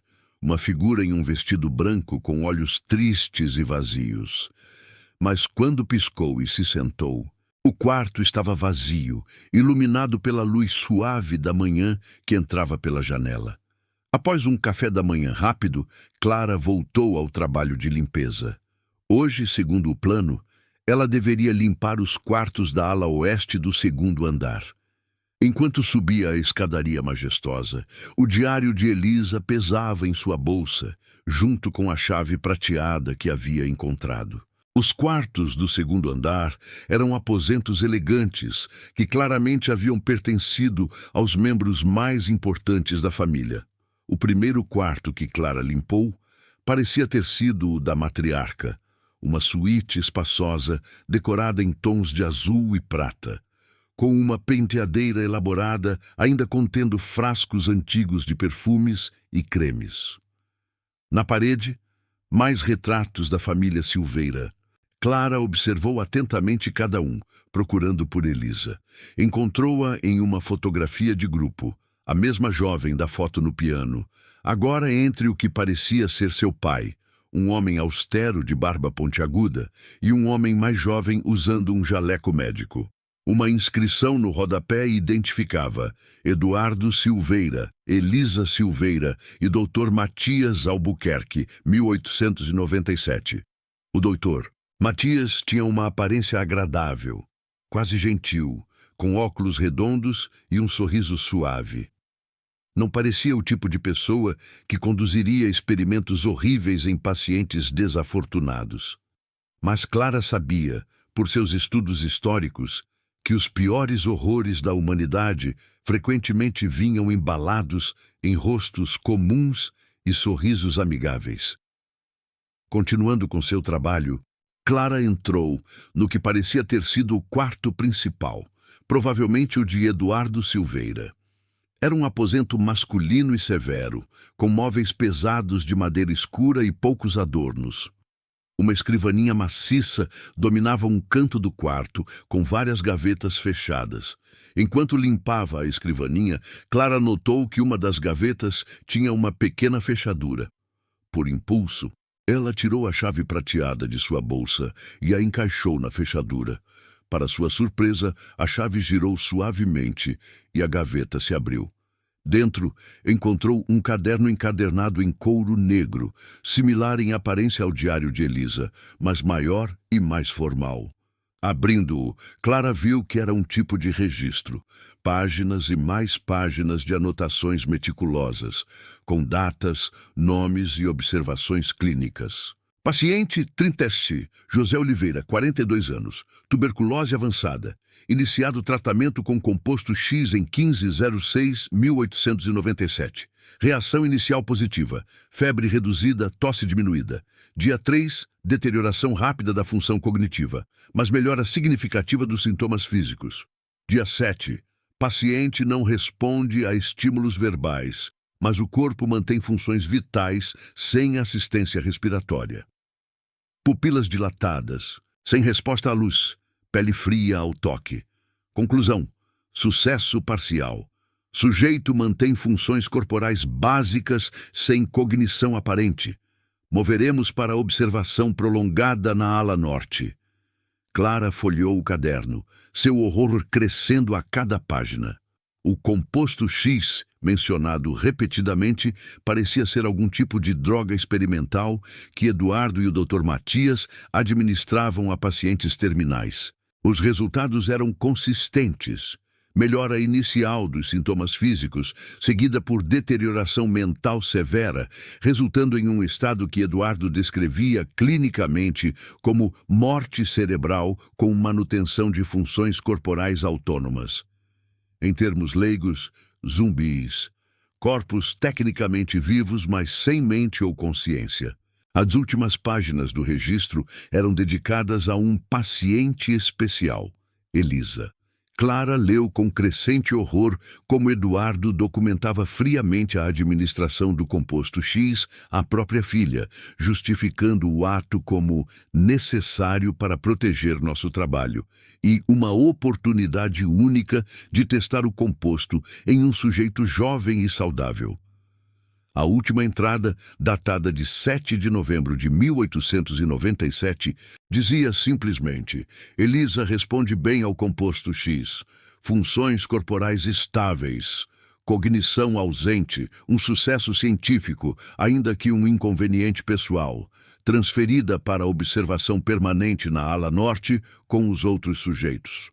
Uma figura em um vestido branco com olhos tristes e vazios. Mas quando piscou e se sentou, o quarto estava vazio, iluminado pela luz suave da manhã que entrava pela janela. Após um café da manhã rápido, Clara voltou ao trabalho de limpeza. Hoje, segundo o plano, ela deveria limpar os quartos da ala oeste do segundo andar. Enquanto subia a escadaria majestosa, o diário de Elisa pesava em sua bolsa, junto com a chave prateada que havia encontrado. Os quartos do segundo andar eram aposentos elegantes que claramente haviam pertencido aos membros mais importantes da família. O primeiro quarto que Clara limpou Parecia ter sido o da matriarca, uma suíte espaçosa, decorada em tons de azul e prata, com uma penteadeira elaborada, ainda contendo frascos antigos de perfumes e cremes. Na parede, mais retratos da família Silveira. Clara observou atentamente cada um, procurando por Elisa. Encontrou-a em uma fotografia de grupo, a mesma jovem da foto no piano, agora entre o que parecia ser seu pai, um homem austero de barba pontiaguda, e um homem mais jovem usando um jaleco médico. Uma inscrição no rodapé identificava Eduardo Silveira, Elisa Silveira e Dr. Matias Albuquerque, 1897. O doutor Matias tinha uma aparência agradável, quase gentil, com óculos redondos e um sorriso suave. Não parecia o tipo de pessoa que conduziria experimentos horríveis em pacientes desafortunados. Mas Clara sabia, por seus estudos históricos, que os piores horrores da humanidade frequentemente vinham embalados em rostos comuns e sorrisos amigáveis. Continuando com seu trabalho, Clara entrou no que parecia ter sido o quarto principal, provavelmente o de Eduardo Silveira. Era um aposento masculino e severo, com móveis pesados de madeira escura e poucos adornos. Uma escrivaninha maciça dominava um canto do quarto, com várias gavetas fechadas. Enquanto limpava a escrivaninha, Clara notou que uma das gavetas tinha uma pequena fechadura. Por impulso, ela tirou a chave prateada de sua bolsa e a encaixou na fechadura. Para sua surpresa, a chave girou suavemente e a gaveta se abriu. Dentro, encontrou um caderno encadernado em couro negro, similar em aparência ao diário de Elisa, mas maior e mais formal. Abrindo-o, Clara viu que era um tipo de registro, páginas e mais páginas de anotações meticulosas, com datas, nomes e observações clínicas. Paciente 30S, José Oliveira, 42 anos, tuberculose avançada. Iniciado tratamento com composto X em 15/06/1897. Reação inicial positiva. Febre reduzida, tosse diminuída. Dia 3, deterioração rápida da função cognitiva, mas melhora significativa dos sintomas físicos. Dia 7, paciente não responde a estímulos verbais, mas o corpo mantém funções vitais sem assistência respiratória. Pupilas dilatadas, sem resposta à luz, pele fria ao toque. Conclusão: sucesso parcial. Sujeito mantém funções corporais básicas sem cognição aparente. Moveremos para a observação prolongada na ala norte. Clara folheou o caderno, seu horror crescendo a cada página. O composto X, mencionado repetidamente, parecia ser algum tipo de droga experimental que Eduardo e o Dr. Matias administravam a pacientes terminais. Os resultados eram consistentes. Melhora inicial dos sintomas físicos, seguida por deterioração mental severa, resultando em um estado que Eduardo descrevia clinicamente como morte cerebral com manutenção de funções corporais autônomas. Em termos leigos, zumbis. Corpos tecnicamente vivos, mas sem mente ou consciência. As últimas páginas do registro eram dedicadas a um paciente especial, Elisa. Clara leu com crescente horror como Eduardo documentava friamente a administração do composto X à própria filha, justificando o ato como necessário para proteger nosso trabalho e uma oportunidade única de testar o composto em um sujeito jovem e saudável. A última entrada, datada de 7 de novembro de 1897, dizia simplesmente: Elisa responde bem ao composto X. Funções corporais estáveis. Cognição ausente, um sucesso científico, ainda que um inconveniente pessoal. Transferida para observação permanente na ala norte com os outros sujeitos.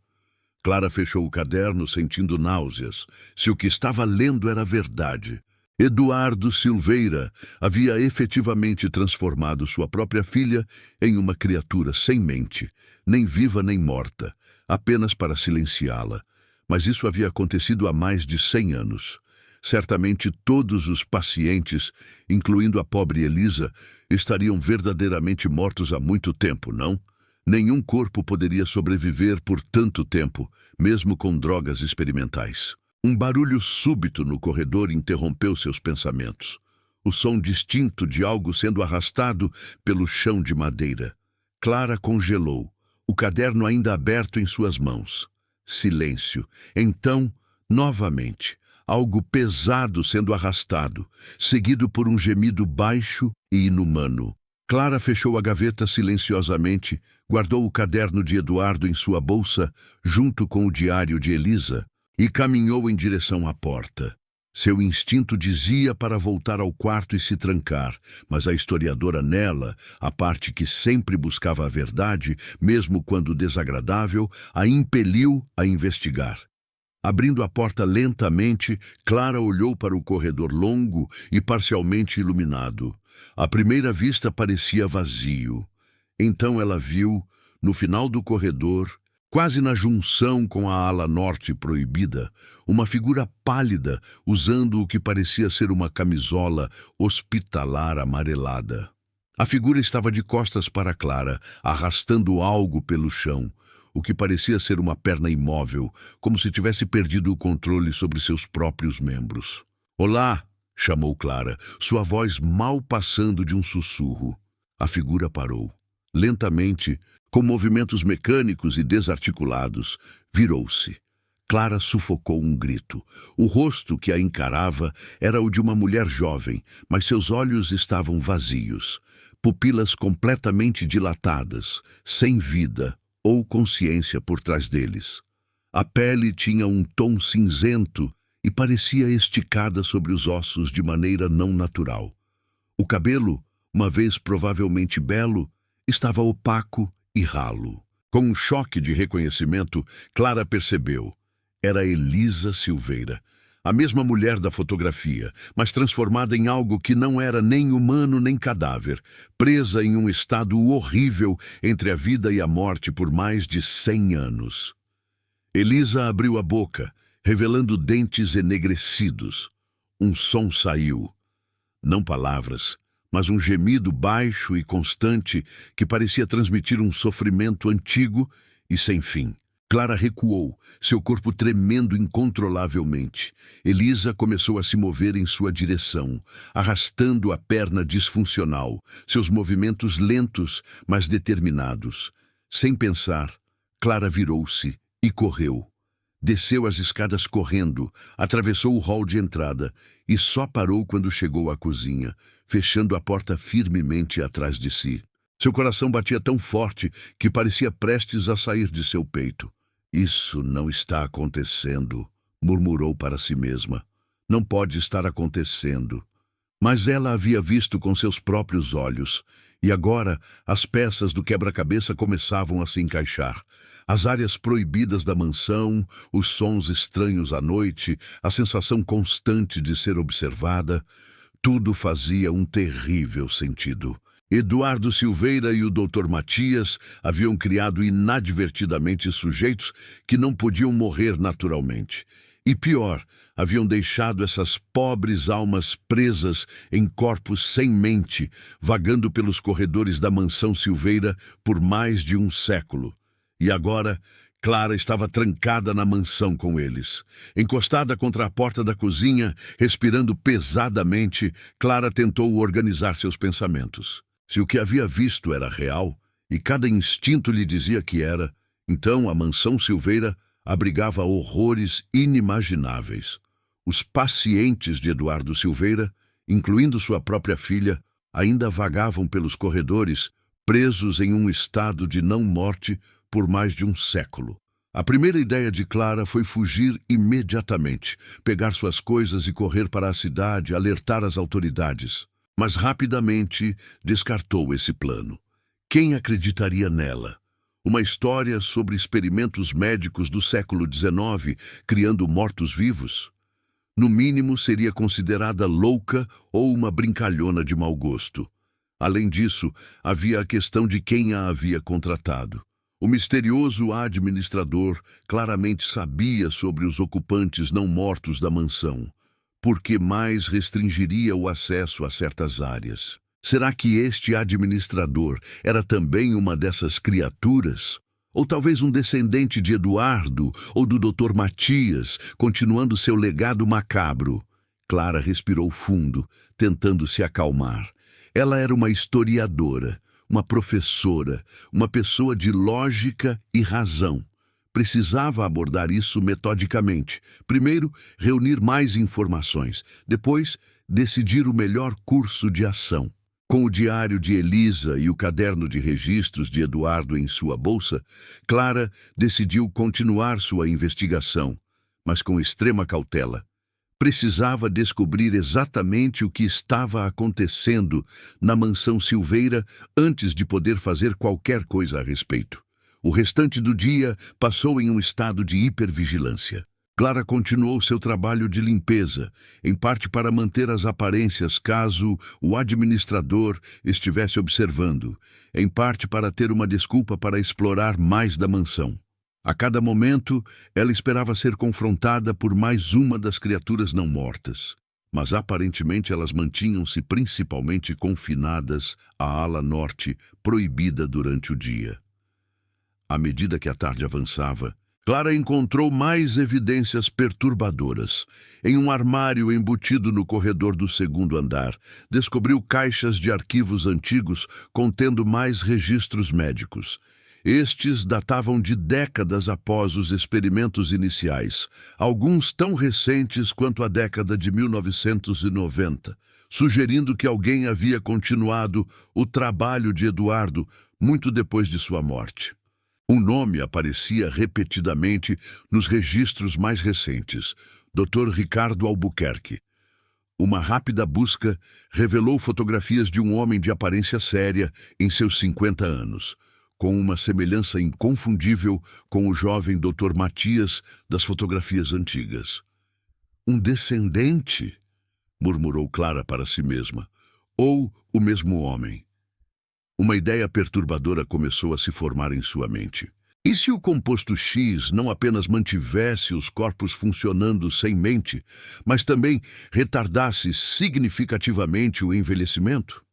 Clara fechou o caderno sentindo náuseas. Se o que estava lendo era verdade. Eduardo Silveira havia efetivamente transformado sua própria filha em uma criatura sem mente, nem viva nem morta, apenas para silenciá-la. Mas isso havia acontecido há mais de 100 anos. Certamente todos os pacientes, incluindo a pobre Elisa, estariam verdadeiramente mortos há muito tempo, não? Nenhum corpo poderia sobreviver por tanto tempo, mesmo com drogas experimentais. Um barulho súbito no corredor interrompeu seus pensamentos. O som distinto de algo sendo arrastado pelo chão de madeira. Clara congelou, o caderno ainda aberto em suas mãos. Silêncio. Então, novamente, algo pesado sendo arrastado, seguido por um gemido baixo e inumano. Clara fechou a gaveta silenciosamente, guardou o caderno de Eduardo em sua bolsa, junto com o diário de Elisa, e caminhou em direção à porta. Seu instinto dizia para voltar ao quarto e se trancar, mas a historiadora nela, a parte que sempre buscava a verdade, mesmo quando desagradável, a impeliu a investigar. Abrindo a porta lentamente, Clara olhou para o corredor longo e parcialmente iluminado. À primeira vista parecia vazio. Então ela viu, no final do corredor, quase na junção com a ala norte proibida, uma figura pálida usando o que parecia ser uma camisola hospitalar amarelada. A figura estava de costas para Clara, arrastando algo pelo chão, o que parecia ser uma perna imóvel, como se tivesse perdido o controle sobre seus próprios membros. "Olá!", chamou Clara, sua voz mal passando de um sussurro. A figura parou. Lentamente, com movimentos mecânicos e desarticulados, virou-se. Clara sufocou um grito. O rosto que a encarava era o de uma mulher jovem, mas seus olhos estavam vazios, pupilas completamente dilatadas, sem vida ou consciência por trás deles. A pele tinha um tom cinzento e parecia esticada sobre os ossos de maneira não natural. O cabelo, uma vez provavelmente belo, estava opaco e ralo. Com um choque de reconhecimento, Clara percebeu. Era Elisa Silveira, a mesma mulher da fotografia, mas transformada em algo que não era nem humano nem cadáver, presa em um estado horrível entre a vida e a morte por mais de 100 anos. Elisa abriu a boca, revelando dentes enegrecidos. Um som saiu. Não palavras, mas um gemido baixo e constante que parecia transmitir um sofrimento antigo e sem fim. Clara recuou, seu corpo tremendo incontrolavelmente. Elisa começou a se mover em sua direção, arrastando a perna disfuncional, seus movimentos lentos, mas determinados. Sem pensar, Clara virou-se e correu. Desceu as escadas correndo, atravessou o hall de entrada e só parou quando chegou à cozinha, fechando a porta firmemente atrás de si. Seu coração batia tão forte que parecia prestes a sair de seu peito. "Isso não está acontecendo", murmurou para si mesma. "Não pode estar acontecendo." Mas ela havia visto com seus próprios olhos, e agora as peças do quebra-cabeça começavam a se encaixar. As áreas proibidas da mansão, os sons estranhos à noite, a sensação constante de ser observada, tudo fazia um terrível sentido. Eduardo Silveira e o Dr. Matias haviam criado inadvertidamente sujeitos que não podiam morrer naturalmente. E pior, haviam deixado essas pobres almas presas em corpos sem mente, vagando pelos corredores da mansão Silveira por mais de um século. E agora, Clara estava trancada na mansão com eles. Encostada contra a porta da cozinha, respirando pesadamente, Clara tentou organizar seus pensamentos. Se o que havia visto era real, e cada instinto lhe dizia que era, então a mansão Silveira abrigava horrores inimagináveis. Os pacientes de Eduardo Silveira, incluindo sua própria filha, ainda vagavam pelos corredores, presos em um estado de não-morte por mais de um século. A primeira ideia de Clara foi fugir imediatamente, pegar suas coisas e correr para a cidade, alertar as autoridades. Mas rapidamente descartou esse plano. Quem acreditaria nela? Uma história sobre experimentos médicos do século XIX criando mortos-vivos? No mínimo, seria considerada louca ou uma brincalhona de mau gosto. Além disso, havia a questão de quem a havia contratado. O misterioso administrador claramente sabia sobre os ocupantes não mortos da mansão. porque mais restringiria o acesso a certas áreas. Será que este administrador era também uma dessas criaturas? Ou talvez um descendente de Eduardo ou do Dr. Matias, continuando seu legado macabro? Clara respirou fundo, tentando se acalmar. Ela era uma historiadora, uma professora, uma pessoa de lógica e razão. Precisava abordar isso metodicamente. Primeiro, reunir mais informações. Depois, decidir o melhor curso de ação. Com o diário de Elisa e o caderno de registros de Eduardo em sua bolsa, Clara decidiu continuar sua investigação, mas com extrema cautela. Precisava descobrir exatamente o que estava acontecendo na mansão Silveira antes de poder fazer qualquer coisa a respeito. O restante do dia passou em um estado de hipervigilância. Clara continuou seu trabalho de limpeza, em parte para manter as aparências caso o administrador estivesse observando, em parte para ter uma desculpa para explorar mais da mansão. A cada momento, ela esperava ser confrontada por mais uma das criaturas não mortas, mas aparentemente elas mantinham-se principalmente confinadas à ala norte, proibida durante o dia. À medida que a tarde avançava, Clara encontrou mais evidências perturbadoras. Em um armário embutido no corredor do segundo andar, descobriu caixas de arquivos antigos contendo mais registros médicos. Estes datavam de décadas após os experimentos iniciais, alguns tão recentes quanto a década de 1990, sugerindo que alguém havia continuado o trabalho de Eduardo muito depois de sua morte. Um nome aparecia repetidamente nos registros mais recentes: Dr. Ricardo Albuquerque. Uma rápida busca revelou fotografias de um homem de aparência séria em seus 50 anos, com uma semelhança inconfundível com o jovem Dr. Matias das fotografias antigas. Um descendente, murmurou Clara para si mesma, ou o mesmo homem. Uma ideia perturbadora começou a se formar em sua mente. E se o composto X não apenas mantivesse os corpos funcionando sem mente, mas também retardasse significativamente o envelhecimento?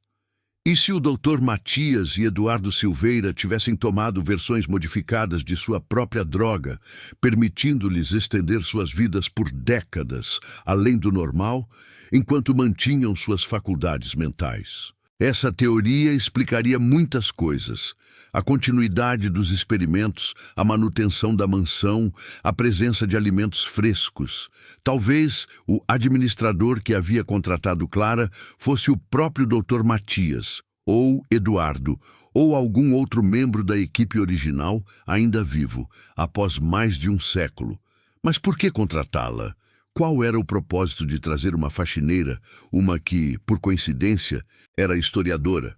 E se o Dr. Matias e Eduardo Silveira tivessem tomado versões modificadas de sua própria droga, permitindo-lhes estender suas vidas por décadas, além do normal, enquanto mantinham suas faculdades mentais? Essa teoria explicaria muitas coisas: a continuidade dos experimentos, a manutenção da mansão, a presença de alimentos frescos. Talvez o administrador que havia contratado Clara fosse o próprio Dr. Matias, ou Eduardo, ou algum outro membro da equipe original ainda vivo, após mais de um século. Mas por que contratá-la? Qual era o propósito de trazer uma faxineira, uma que, por coincidência, era historiadora,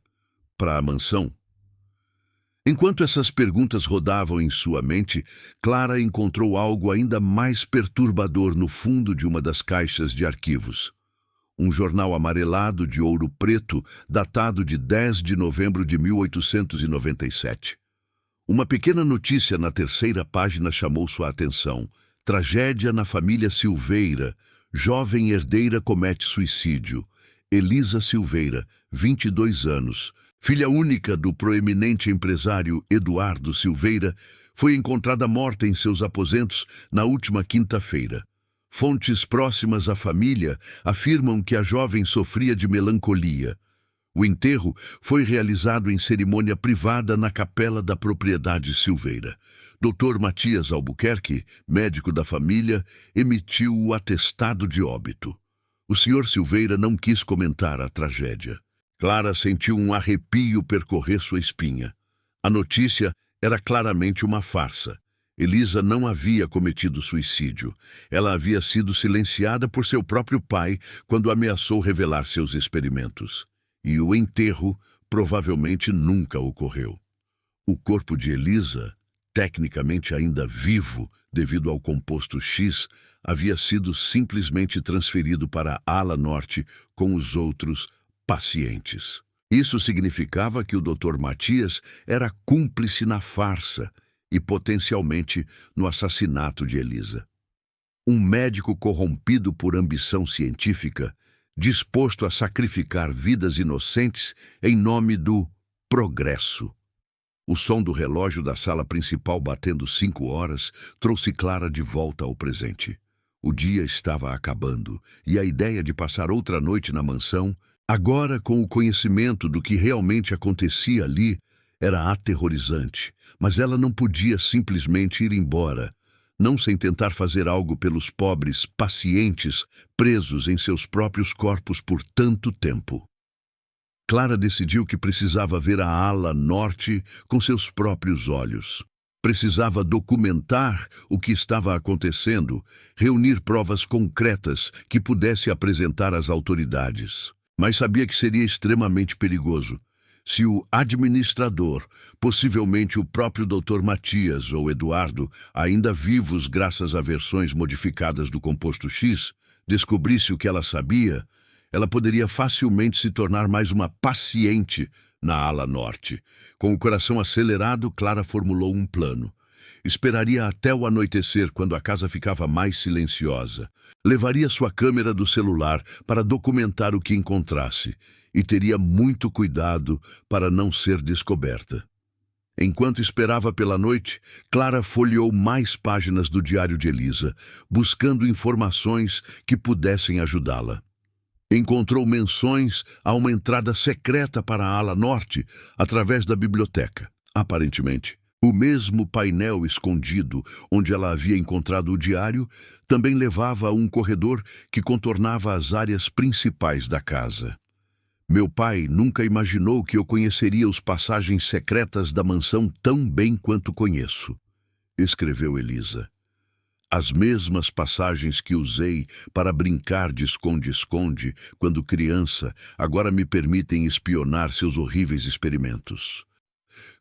para a mansão? Enquanto essas perguntas rodavam em sua mente, Clara encontrou algo ainda mais perturbador no fundo de uma das caixas de arquivos. Um jornal amarelado de ouro preto, datado de 10 de novembro de 1897. Uma pequena notícia na terceira página chamou sua atenção. Tragédia na família Silveira. Jovem herdeira comete suicídio. Elisa Silveira, 22 anos, filha única do proeminente empresário Eduardo Silveira, foi encontrada morta em seus aposentos na última quinta-feira. Fontes próximas à família afirmam que a jovem sofria de melancolia. O enterro foi realizado em cerimônia privada na capela da propriedade Silveira. Dr. Matias Albuquerque, médico da família, emitiu o atestado de óbito. O Sr. Silveira não quis comentar a tragédia. Clara sentiu um arrepio percorrer sua espinha. A notícia era claramente uma farsa. Elisa não havia cometido suicídio. Ela havia sido silenciada por seu próprio pai quando ameaçou revelar seus experimentos. E o enterro provavelmente nunca ocorreu. O corpo de Elisa, tecnicamente ainda vivo devido ao composto X, havia sido simplesmente transferido para a ala norte com os outros pacientes. Isso significava que o Dr. Matias era cúmplice na farsa e potencialmente no assassinato de Elisa. Um médico corrompido por ambição científica, disposto a sacrificar vidas inocentes em nome do progresso. O som do relógio da sala principal batendo 5 horas trouxe Clara de volta ao presente. O dia estava acabando e a ideia de passar outra noite na mansão, agora com o conhecimento do que realmente acontecia ali, era aterrorizante. Mas ela não podia simplesmente ir embora, não sem tentar fazer algo pelos pobres pacientes presos em seus próprios corpos por tanto tempo. Clara decidiu que precisava ver a ala norte com seus próprios olhos. Precisava documentar o que estava acontecendo, reunir provas concretas que pudesse apresentar às autoridades. Mas sabia que seria extremamente perigoso. Se o administrador, possivelmente o próprio Dr. Matias ou Eduardo, ainda vivos graças a versões modificadas do composto X, descobrisse o que ela sabia, ela poderia facilmente se tornar mais uma paciente na ala norte. Com o coração acelerado, Clara formulou um plano. Esperaria até o anoitecer, quando a casa ficava mais silenciosa. Levaria sua câmera do celular para documentar o que encontrasse e teria muito cuidado para não ser descoberta. Enquanto esperava pela noite, Clara folheou mais páginas do diário de Elisa, buscando informações que pudessem ajudá-la. Encontrou menções a uma entrada secreta para a ala norte através da biblioteca. Aparentemente, o mesmo painel escondido onde ela havia encontrado o diário também levava a um corredor que contornava as áreas principais da casa. Meu pai nunca imaginou que eu conheceria as passagens secretas da mansão tão bem quanto conheço, escreveu Elisa. As mesmas passagens que usei para brincar de esconde-esconde quando criança agora me permitem espionar seus horríveis experimentos.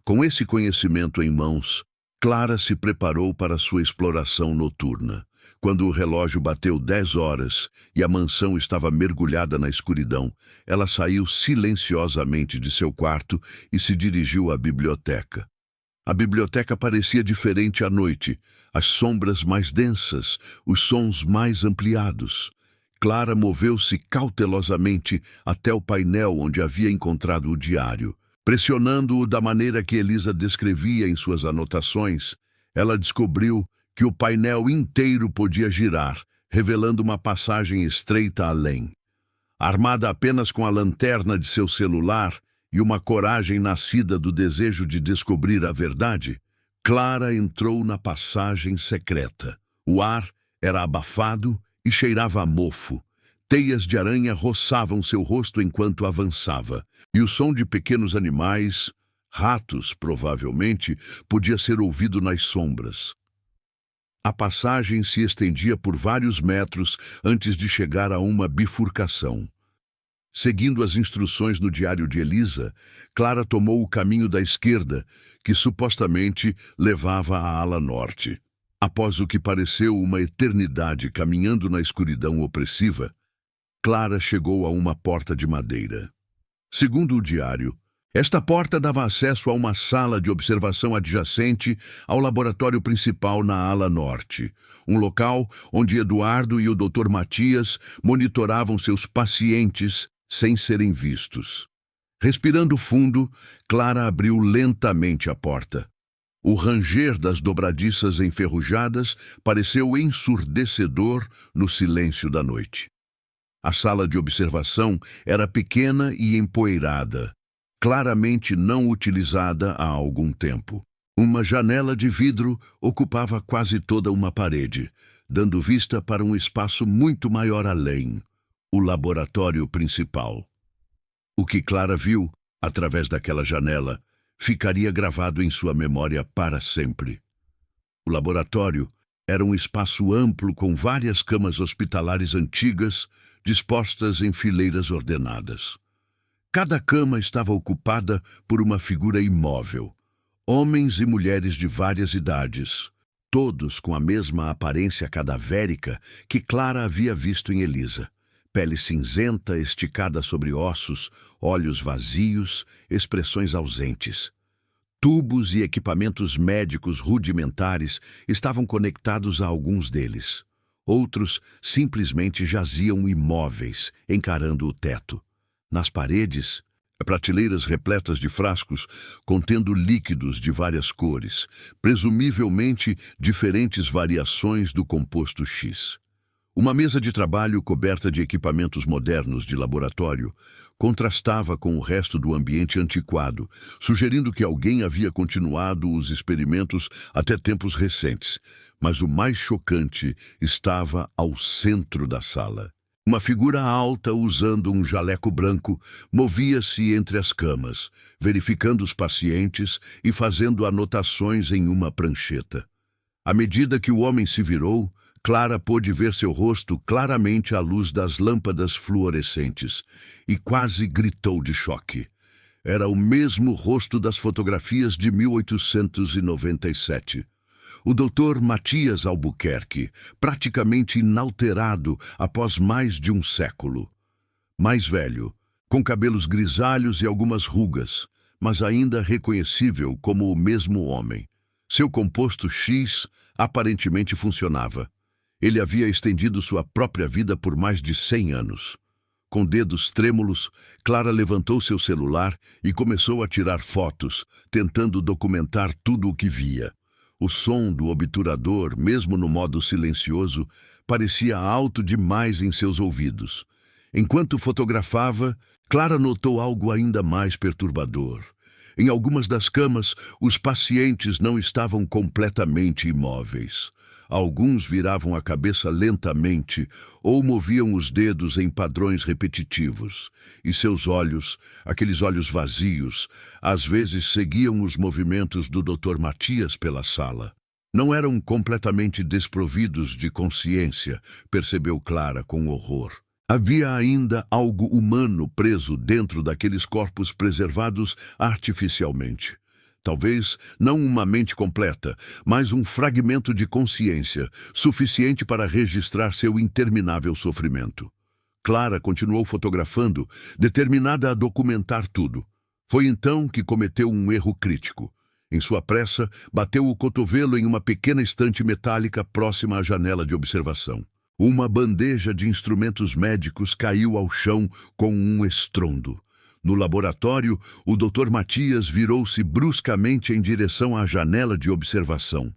Com esse conhecimento em mãos, Clara se preparou para sua exploração noturna. Quando o relógio bateu 10 horas e a mansão estava mergulhada na escuridão, ela saiu silenciosamente de seu quarto e se dirigiu à biblioteca. A biblioteca parecia diferente à noite, as sombras mais densas, os sons mais ampliados. Clara moveu-se cautelosamente até o painel onde havia encontrado o diário. Pressionando-o da maneira que Elisa descrevia em suas anotações, ela descobriu que o painel inteiro podia girar, revelando uma passagem estreita além. Armada apenas com a lanterna de seu celular e uma coragem nascida do desejo de descobrir a verdade, Clara entrou na passagem secreta. O ar era abafado e cheirava a mofo. Teias de aranha roçavam seu rosto enquanto avançava, e o som de pequenos animais, ratos provavelmente, podia ser ouvido nas sombras. A passagem se estendia por vários metros antes de chegar a uma bifurcação. Seguindo as instruções no diário de Elisa, Clara tomou o caminho da esquerda, que supostamente levava à ala norte. Após o que pareceu uma eternidade caminhando na escuridão opressiva, Clara chegou a uma porta de madeira. Segundo o diário, esta porta dava acesso a uma sala de observação adjacente ao laboratório principal na ala norte, um local onde Eduardo e o Dr. Matias monitoravam seus pacientes sem serem vistos. Respirando fundo, Clara abriu lentamente a porta. O ranger das dobradiças enferrujadas pareceu ensurdecedor no silêncio da noite. A sala de observação era pequena e empoeirada, claramente não utilizada há algum tempo. Uma janela de vidro ocupava quase toda uma parede, dando vista para um espaço muito maior além, o laboratório principal. O que Clara viu, através daquela janela, ficaria gravado em sua memória para sempre. O laboratório era um espaço amplo com várias camas hospitalares antigas, dispostas em fileiras ordenadas. Cada cama estava ocupada por uma figura imóvel. Homens e mulheres de várias idades, todos com a mesma aparência cadavérica que Clara havia visto em Elisa. Pele cinzenta esticada sobre ossos, olhos vazios, expressões ausentes. Tubos e equipamentos médicos rudimentares estavam conectados a alguns deles. Outros simplesmente jaziam imóveis, encarando o teto. Nas paredes, prateleiras repletas de frascos contendo líquidos de várias cores, presumivelmente diferentes variações do composto X. Uma mesa de trabalho coberta de equipamentos modernos de laboratório contrastava com o resto do ambiente antiquado, sugerindo que alguém havia continuado os experimentos até tempos recentes. Mas o mais chocante estava ao centro da sala. Uma figura alta, usando um jaleco branco, movia-se entre as camas, verificando os pacientes e fazendo anotações em uma prancheta. À medida que o homem se virou, Clara pôde ver seu rosto claramente à luz das lâmpadas fluorescentes e quase gritou de choque. Era o mesmo rosto das fotografias de 1897. O Dr. Matias Albuquerque, praticamente inalterado após mais de um século. Mais velho, com cabelos grisalhos e algumas rugas, mas ainda reconhecível como o mesmo homem. Seu composto X aparentemente funcionava. Ele havia estendido sua própria vida por mais de 100 anos. Com dedos trêmulos, Clara levantou seu celular e começou a tirar fotos, tentando documentar tudo o que via. O som do obturador, mesmo no modo silencioso, parecia alto demais em seus ouvidos. Enquanto fotografava, Clara notou algo ainda mais perturbador. Em algumas das camas, os pacientes não estavam completamente imóveis. Alguns viravam a cabeça lentamente ou moviam os dedos em padrões repetitivos. E seus olhos, aqueles olhos vazios, às vezes seguiam os movimentos do Dr. Matias pela sala. Não eram completamente desprovidos de consciência, percebeu Clara com horror. Havia ainda algo humano preso dentro daqueles corpos preservados artificialmente. Talvez não uma mente completa, mas um fragmento de consciência, suficiente para registrar seu interminável sofrimento. Clara continuou fotografando, determinada a documentar tudo. Foi então que cometeu um erro crítico. Em sua pressa, bateu o cotovelo em uma pequena estante metálica próxima à janela de observação. Uma bandeja de instrumentos médicos caiu ao chão com um estrondo. No laboratório, o Dr. Matias virou-se bruscamente em direção à janela de observação.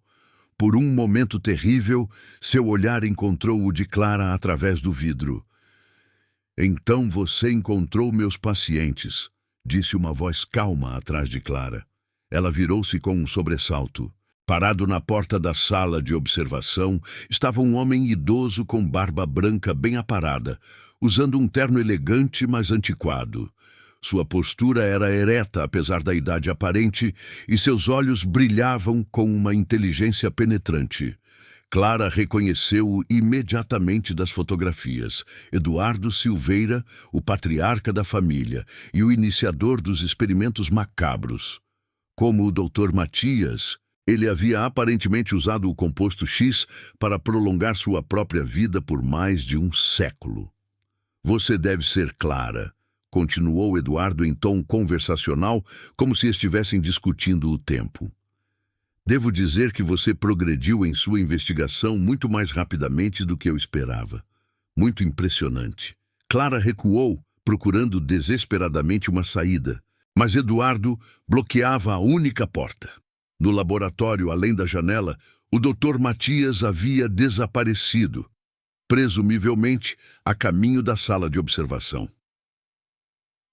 Por um momento terrível, seu olhar encontrou o de Clara através do vidro. "Então você encontrou meus pacientes", disse uma voz calma atrás de Clara. Ela virou-se com um sobressalto. Parado na porta da sala de observação, estava um homem idoso com barba branca bem aparada, usando um terno elegante, mas antiquado. Sua postura era ereta, apesar da idade aparente, e seus olhos brilhavam com uma inteligência penetrante. Clara reconheceu-o imediatamente das fotografias. Eduardo Silveira, o patriarca da família e o iniciador dos experimentos macabros. Como o Dr. Matias, ele havia aparentemente usado o composto X para prolongar sua própria vida por mais de um século. "Você deve ser Clara", continuou Eduardo em tom conversacional, como se estivessem discutindo o tempo. "Devo dizer que você progrediu em sua investigação muito mais rapidamente do que eu esperava. Muito impressionante." Clara recuou, procurando desesperadamente uma saída, mas Eduardo bloqueava a única porta. No laboratório, além da janela, o Dr. Matias havia desaparecido, presumivelmente a caminho da sala de observação.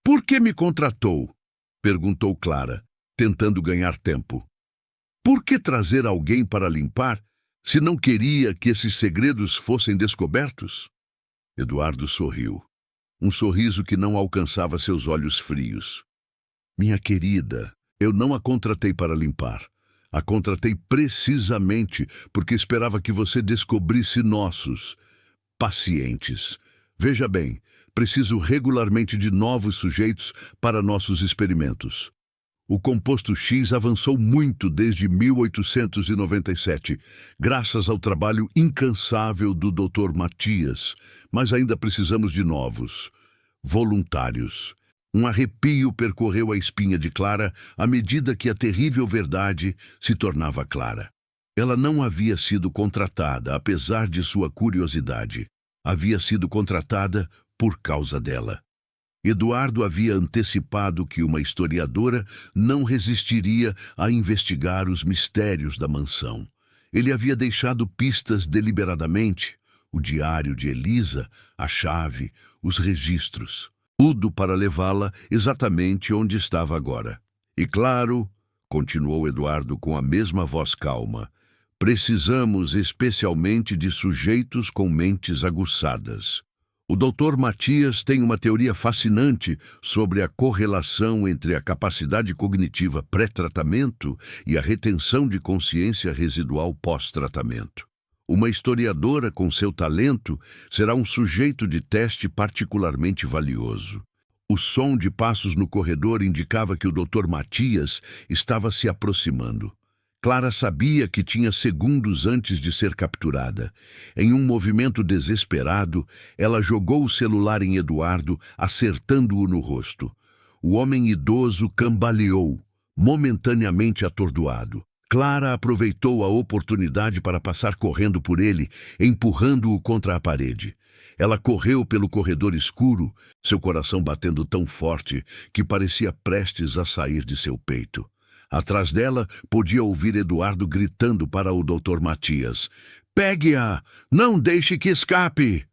"Por que me contratou?" perguntou Clara, tentando ganhar tempo. "Por que trazer alguém para limpar, se não queria que esses segredos fossem descobertos?" Eduardo sorriu, um sorriso que não alcançava seus olhos frios. "Minha querida, eu não a contratei para limpar. A contratei precisamente porque esperava que você descobrisse nossos pacientes. Veja bem, preciso regularmente de novos sujeitos para nossos experimentos. O composto X avançou muito desde 1897, graças ao trabalho incansável do Dr. Matias, mas ainda precisamos de novos voluntários." Um arrepio percorreu a espinha de Clara à medida que a terrível verdade se tornava clara. Ela não havia sido contratada, apesar de sua curiosidade. Havia sido contratada por causa dela. Eduardo havia antecipado que uma historiadora não resistiria a investigar os mistérios da mansão. Ele havia deixado pistas deliberadamente: o diário de Elisa, a chave, os registros. Tudo para levá-la exatamente onde estava agora. E claro, continuou Eduardo com a mesma voz calma, precisamos especialmente de sujeitos com mentes aguçadas. O Dr. Matias tem uma teoria fascinante sobre a correlação entre a capacidade cognitiva pré-tratamento e a retenção de consciência residual pós-tratamento. Uma historiadora com seu talento será um sujeito de teste particularmente valioso. O som de passos no corredor indicava que o Dr. Matias estava se aproximando. Clara sabia que tinha segundos antes de ser capturada. Em um movimento desesperado, ela jogou o celular em Eduardo, acertando-o no rosto. O homem idoso cambaleou, momentaneamente atordoado. Clara aproveitou a oportunidade para passar correndo por ele, empurrando-o contra a parede. Ela correu pelo corredor escuro, seu coração batendo tão forte que parecia prestes a sair de seu peito. Atrás dela, podia ouvir Eduardo gritando para o Dr. Matias: "Pegue-a! Não deixe que escape!"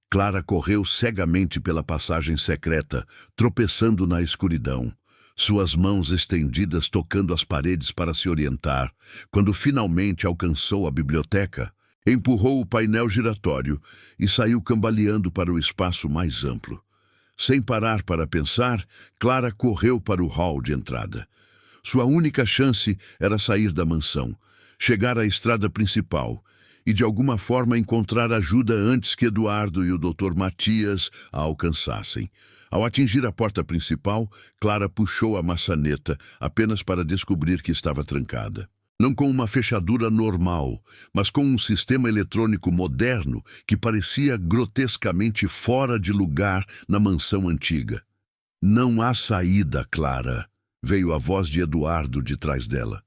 Clara correu cegamente pela passagem secreta, tropeçando na escuridão, suas mãos estendidas tocando as paredes para se orientar. Quando finalmente alcançou a biblioteca, empurrou o painel giratório e saiu cambaleando para o espaço mais amplo. Sem parar para pensar, Clara correu para o hall de entrada. Sua única chance era sair da mansão, chegar à estrada principal e, de alguma forma, encontrar ajuda antes que Eduardo e o Dr. Matias a alcançassem. Ao atingir a porta principal, Clara puxou a maçaneta, apenas para descobrir que estava trancada. Não com uma fechadura normal, mas com um sistema eletrônico moderno que parecia grotescamente fora de lugar na mansão antiga. "Não há saída, Clara", veio a voz de Eduardo de trás dela.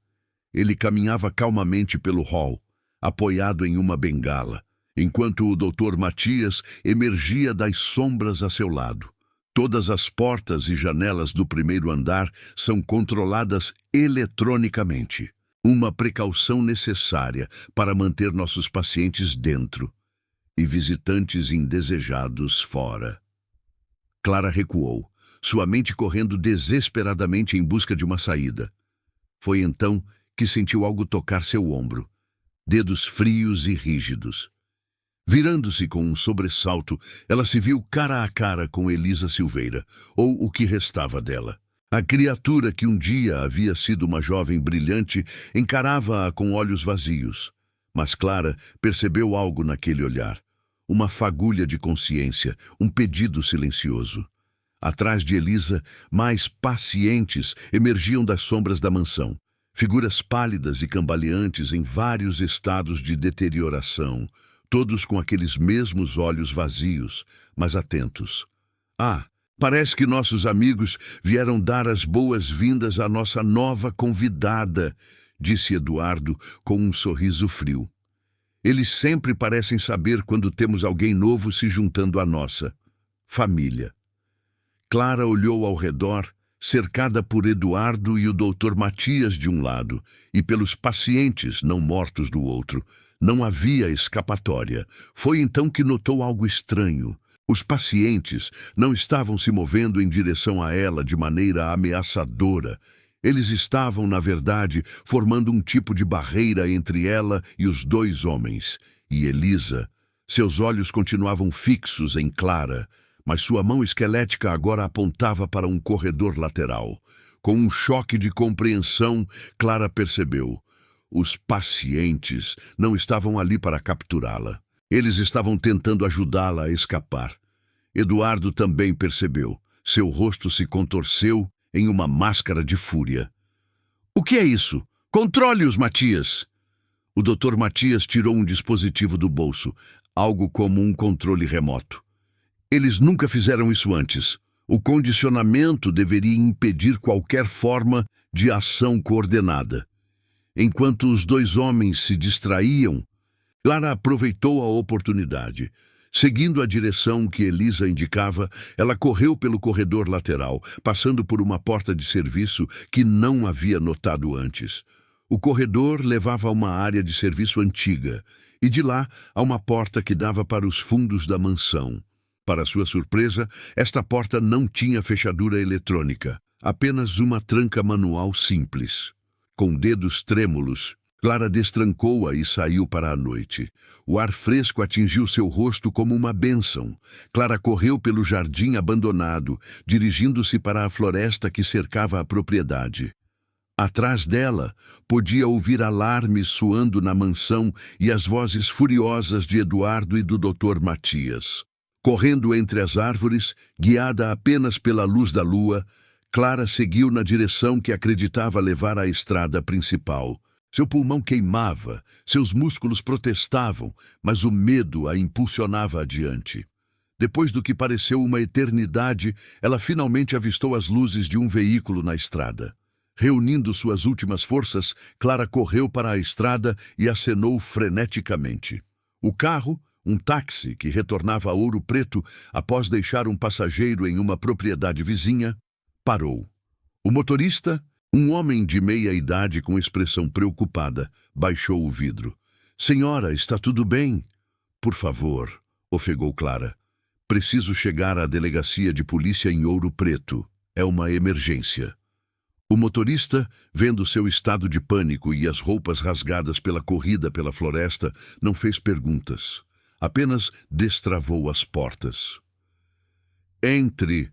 Ele caminhava calmamente pelo hall, apoiado em uma bengala, enquanto o Dr. Matias emergia das sombras a seu lado. Todas as portas e janelas do primeiro andar são controladas eletronicamente. Uma precaução necessária para manter nossos pacientes dentro e visitantes indesejados fora. Clara recuou, sua mente correndo desesperadamente em busca de uma saída. Foi então que sentiu algo tocar seu ombro, dedos frios e rígidos. Virando-se com um sobressalto, ela se viu cara a cara com Elisa Silveira, ou o que restava dela. A criatura que um dia havia sido uma jovem brilhante encarava-a com olhos vazios. Mas Clara percebeu algo naquele olhar, uma fagulha de consciência, um pedido silencioso. Atrás de Elisa, mais pacientes emergiam das sombras da mansão. Figuras pálidas e cambaleantes em vários estados de deterioração, todos com aqueles mesmos olhos vazios, mas atentos. "Ah, parece que nossos amigos vieram dar as boas-vindas à nossa nova convidada", disse Eduardo com um sorriso frio. "Eles sempre parecem saber quando temos alguém novo se juntando à nossa família." Clara olhou ao redor, cercada por Eduardo e o Dr. Matias de um lado, e pelos pacientes não mortos do outro. Não havia escapatória. Foi então que notou algo estranho. Os pacientes não estavam se movendo em direção a ela de maneira ameaçadora. Eles estavam, na verdade, formando um tipo de barreira entre ela e os dois homens. E Elisa, seus olhos continuavam fixos em Clara, mas sua mão esquelética agora apontava para um corredor lateral. Com um choque de compreensão, Clara percebeu: os pacientes não estavam ali para capturá-la. Eles estavam tentando ajudá-la a escapar. Eduardo também percebeu. Seu rosto se contorceu em uma máscara de fúria. "O que é isso? Controle-os, Matias!" O Dr. Matias tirou um dispositivo do bolso, algo como um controle remoto. "Eles nunca fizeram isso antes. O condicionamento deveria impedir qualquer forma de ação coordenada." Enquanto os dois homens se distraíam, Clara aproveitou a oportunidade. Seguindo a direção que Elisa indicava, ela correu pelo corredor lateral, passando por uma porta de serviço que não havia notado antes. O corredor levava a uma área de serviço antiga, e de lá a uma porta que dava para os fundos da mansão. Para sua surpresa, esta porta não tinha fechadura eletrônica, apenas uma tranca manual simples. Com dedos trêmulos, Clara destrancou-a e saiu para a noite. O ar fresco atingiu seu rosto como uma bênção. Clara correu pelo jardim abandonado, dirigindo-se para a floresta que cercava a propriedade. Atrás dela, podia ouvir alarmes soando na mansão e as vozes furiosas de Eduardo e do Dr. Matias. Correndo entre as árvores, guiada apenas pela luz da lua, Clara seguiu na direção que acreditava levar à estrada principal. Seu pulmão queimava, seus músculos protestavam, mas o medo a impulsionava adiante. Depois do que pareceu uma eternidade, ela finalmente avistou as luzes de um veículo na estrada. Reunindo suas últimas forças, Clara correu para a estrada e acenou freneticamente. O carro, um táxi que retornava a Ouro Preto após deixar um passageiro em uma propriedade vizinha, parou. O motorista, um homem de meia idade com expressão preocupada, baixou o vidro. "Senhora, está tudo bem?" "Por favor", ofegou Clara. "Preciso chegar à delegacia de polícia em Ouro Preto. É uma emergência." O motorista, vendo seu estado de pânico e as roupas rasgadas pela corrida pela floresta, não fez perguntas. Apenas destravou as portas. "Entre."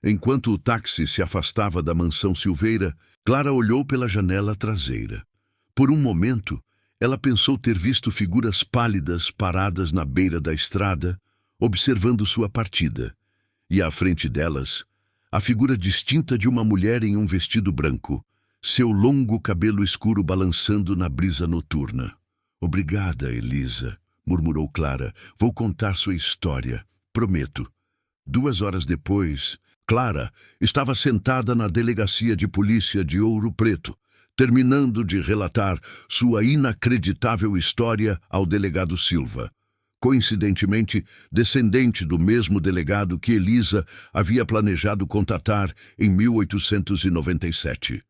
Enquanto o táxi se afastava da mansão Silveira, Clara olhou pela janela traseira. Por um momento, ela pensou ter visto figuras pálidas paradas na beira da estrada, observando sua partida. E à frente delas, a figura distinta de uma mulher em um vestido branco, seu longo cabelo escuro balançando na brisa noturna. "Obrigada, Elisa", murmurou Clara. "Vou contar sua história, prometo." 2 horas depois, Clara estava sentada na delegacia de polícia de Ouro Preto, terminando de relatar sua inacreditável história ao delegado Silva. Coincidentemente, descendente do mesmo delegado que Elisa havia planejado contatar em 1897.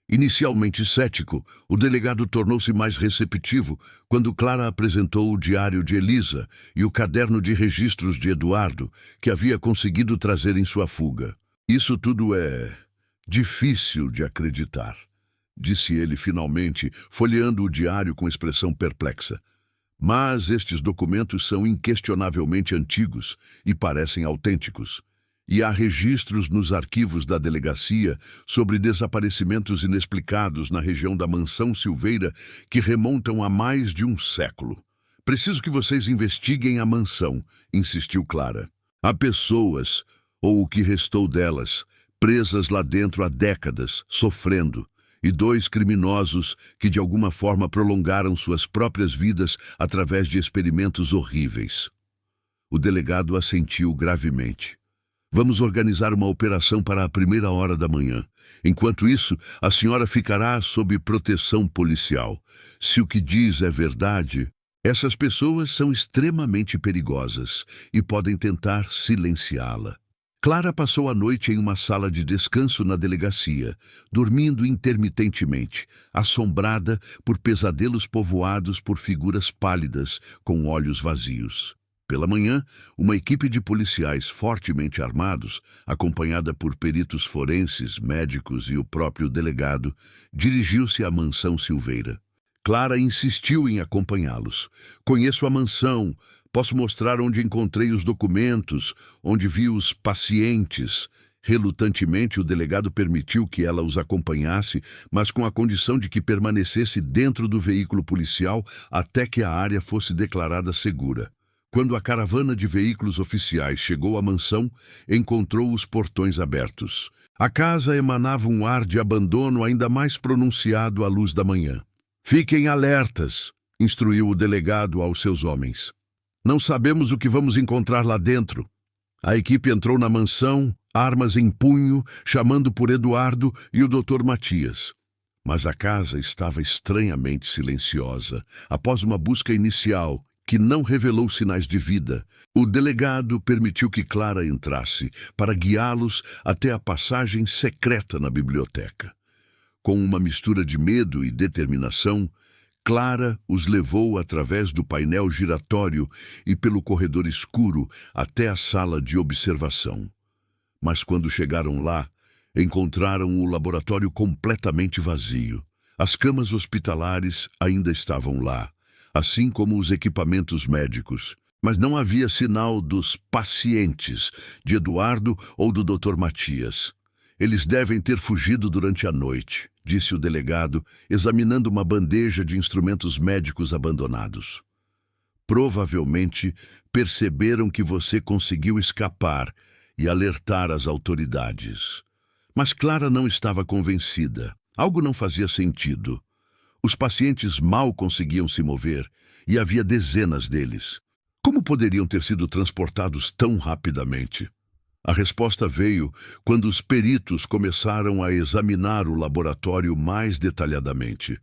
Inicialmente cético, o delegado tornou-se mais receptivo quando Clara apresentou o diário de Elisa e o caderno de registros de Eduardo, que havia conseguido trazer em sua fuga. "Isso tudo é difícil de acreditar", disse ele finalmente, folheando o diário com expressão perplexa. "Mas estes documentos são inquestionavelmente antigos e parecem autênticos. E há registros nos arquivos da delegacia sobre desaparecimentos inexplicados na região da Mansão Silveira que remontam a mais de um século. Preciso que vocês investiguem a mansão", insistiu Clara. "Há pessoas, ou o que restou delas, presas lá dentro há décadas, sofrendo, e 2 criminosos que de alguma forma prolongaram suas próprias vidas através de experimentos horríveis." O delegado assentiu gravemente. "Vamos organizar uma operação para a 1ª hora da manhã. Enquanto isso, a senhora ficará sob proteção policial. Se o que diz é verdade, essas pessoas são extremamente perigosas e podem tentar silenciá-la." Clara passou a noite em uma sala de descanso na delegacia, dormindo intermitentemente, assombrada por pesadelos povoados por figuras pálidas com olhos vazios. Pela manhã, uma equipe de policiais fortemente armados, acompanhada por peritos forenses, médicos e o próprio delegado, dirigiu-se à mansão Silveira. Clara insistiu em acompanhá-los. "Conheço a mansão, posso mostrar onde encontrei os documentos, onde vi os pacientes." Relutantemente, o delegado permitiu que ela os acompanhasse, mas com a condição de que permanecesse dentro do veículo policial até que a área fosse declarada segura. Quando a caravana de veículos oficiais chegou à mansão, encontrou os portões abertos. A casa emanava um ar de abandono ainda mais pronunciado à luz da manhã. "Fiquem alertas", instruiu o delegado aos seus homens. "Não sabemos o que vamos encontrar lá dentro." A equipe entrou na mansão, armas em punho, chamando por Eduardo e o Dr. Matias. Mas a casa estava estranhamente silenciosa. Após uma busca inicial, que não revelou sinais de vida, o delegado permitiu que Clara entrasse para guiá-los até a passagem secreta na biblioteca. Com uma mistura de medo e determinação, Clara os levou através do painel giratório e pelo corredor escuro até a sala de observação. Mas quando chegaram lá, encontraram o laboratório completamente vazio. As camas hospitalares ainda estavam lá, assim como os equipamentos médicos, mas não havia sinal dos pacientes, de Eduardo ou do Dr. Matias. Eles devem ter fugido durante a noite, disse o delegado, examinando uma bandeja de instrumentos médicos abandonados. Provavelmente perceberam que você conseguiu escapar e alertar as autoridades. Mas Clara não estava convencida. Algo não fazia sentido. Os pacientes mal conseguiam se mover e havia dezenas deles. Como poderiam ter sido transportados tão rapidamente? A resposta veio quando os peritos começaram a examinar o laboratório mais detalhadamente.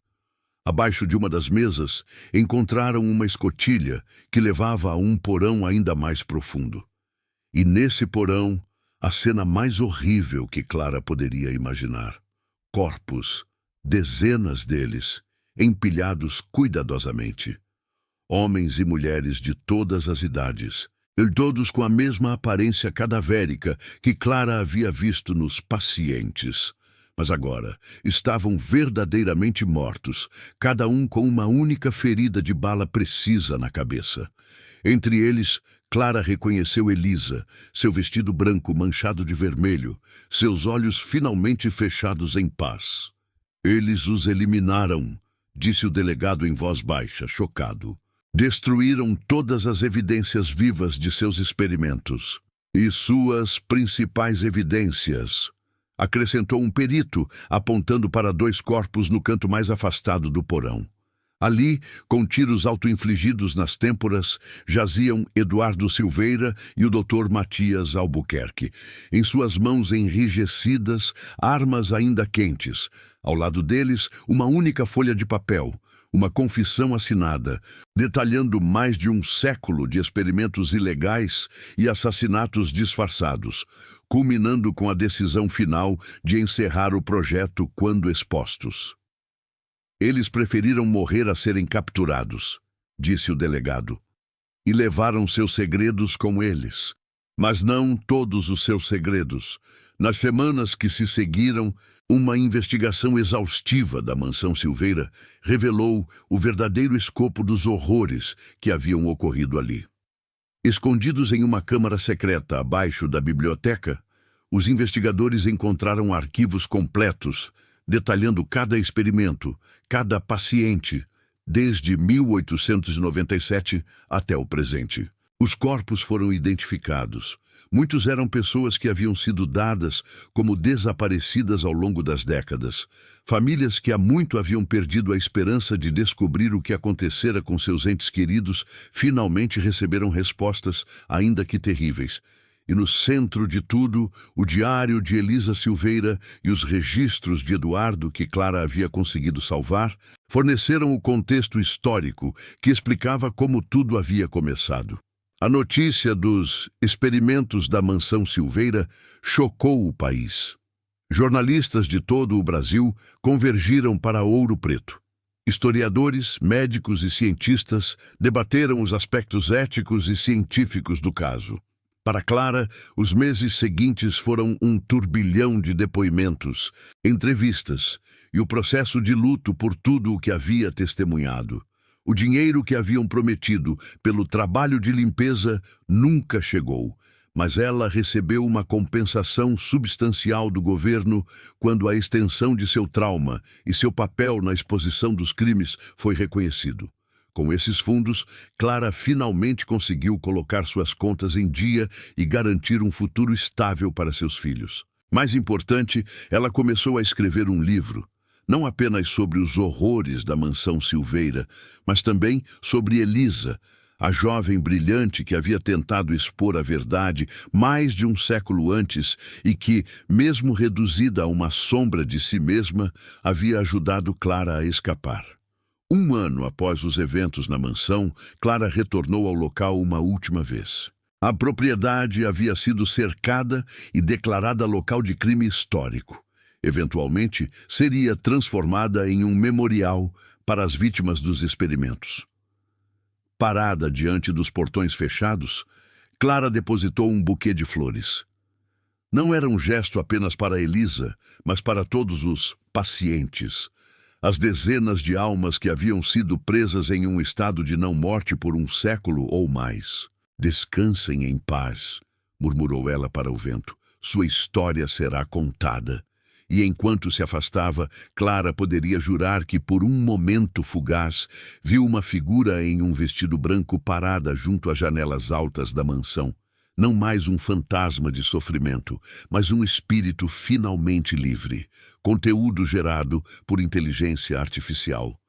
Abaixo de uma das mesas, encontraram uma escotilha que levava a um porão ainda mais profundo. E nesse porão, a cena mais horrível que Clara poderia imaginar. Corpos, dezenas deles, empilhados cuidadosamente. Homens e mulheres de todas as idades, e todos com a mesma aparência cadavérica que Clara havia visto nos pacientes. Mas agora estavam verdadeiramente mortos, cada um com uma única ferida de bala precisa na cabeça. Entre eles, Clara reconheceu Elisa, seu vestido branco manchado de vermelho, seus olhos finalmente fechados em paz. Eles os eliminaram, disse o delegado em voz baixa, chocado. Destruíram todas as evidências vivas de seus experimentos. E suas principais evidências, acrescentou um perito, apontando para 2 corpos no canto mais afastado do porão. Ali, com tiros auto-infligidos nas têmporas, jaziam Eduardo Silveira e o Dr. Matias Albuquerque. Em suas mãos enrijecidas, armas ainda quentes. Ao lado deles, uma única folha de papel, uma confissão assinada, detalhando mais de um século de experimentos ilegais e assassinatos disfarçados, culminando com a decisão final de encerrar o projeto quando expostos. Eles preferiram morrer a serem capturados, disse o delegado, e levaram seus segredos com eles. Mas não todos os seus segredos. Nas semanas que se seguiram, uma investigação exaustiva da Mansão Silveira revelou o verdadeiro escopo dos horrores que haviam ocorrido ali. Escondidos em uma câmara secreta abaixo da biblioteca, os investigadores encontraram arquivos completos, detalhando cada experimento, cada paciente, desde 1897 até o presente. Os corpos foram identificados. Muitos eram pessoas que haviam sido dadas como desaparecidas ao longo das décadas. Famílias que há muito haviam perdido a esperança de descobrir o que acontecera com seus entes queridos, finalmente receberam respostas, ainda que terríveis. E no centro de tudo, o diário de Elisa Silveira e os registros de Eduardo, que Clara havia conseguido salvar, forneceram o contexto histórico que explicava como tudo havia começado. A notícia dos experimentos da Mansão Silveira chocou o país. Jornalistas de todo o Brasil convergiram para Ouro Preto. Historiadores, médicos e cientistas debateram os aspectos éticos e científicos do caso. Para Clara, os meses seguintes foram um turbilhão de depoimentos, entrevistas e o processo de luto por tudo o que havia testemunhado. O dinheiro que haviam prometido pelo trabalho de limpeza nunca chegou, mas ela recebeu uma compensação substancial do governo quando a extensão de seu trauma e seu papel na exposição dos crimes foi reconhecido. Com esses fundos, Clara finalmente conseguiu colocar suas contas em dia e garantir um futuro estável para seus filhos. Mais importante, ela começou a escrever um livro, não apenas sobre os horrores da Mansão Silveira, mas também sobre Elisa, A jovem brilhante que havia tentado expor a verdade mais de um século antes e que, mesmo reduzida a uma sombra de si mesma, havia ajudado Clara a escapar. 1 ano após os eventos na mansão, Clara retornou ao local uma última vez. A propriedade havia sido cercada e declarada local de crime histórico. Eventualmente, seria transformada em um memorial para as vítimas dos experimentos. Parada diante dos portões fechados, Clara depositou um buquê de flores. Não era um gesto apenas para Elisa, mas para todos os pacientes, as dezenas de almas que haviam sido presas em um estado de não-morte por um século ou mais. Descansem em paz, murmurou ela para o vento. Sua história será contada. E enquanto se afastava, Clara poderia jurar que por um momento fugaz viu uma figura em um vestido branco parada junto às janelas altas da mansão. Não mais um fantasma de sofrimento, mas um espírito finalmente livre. Conteúdo gerado por inteligência artificial.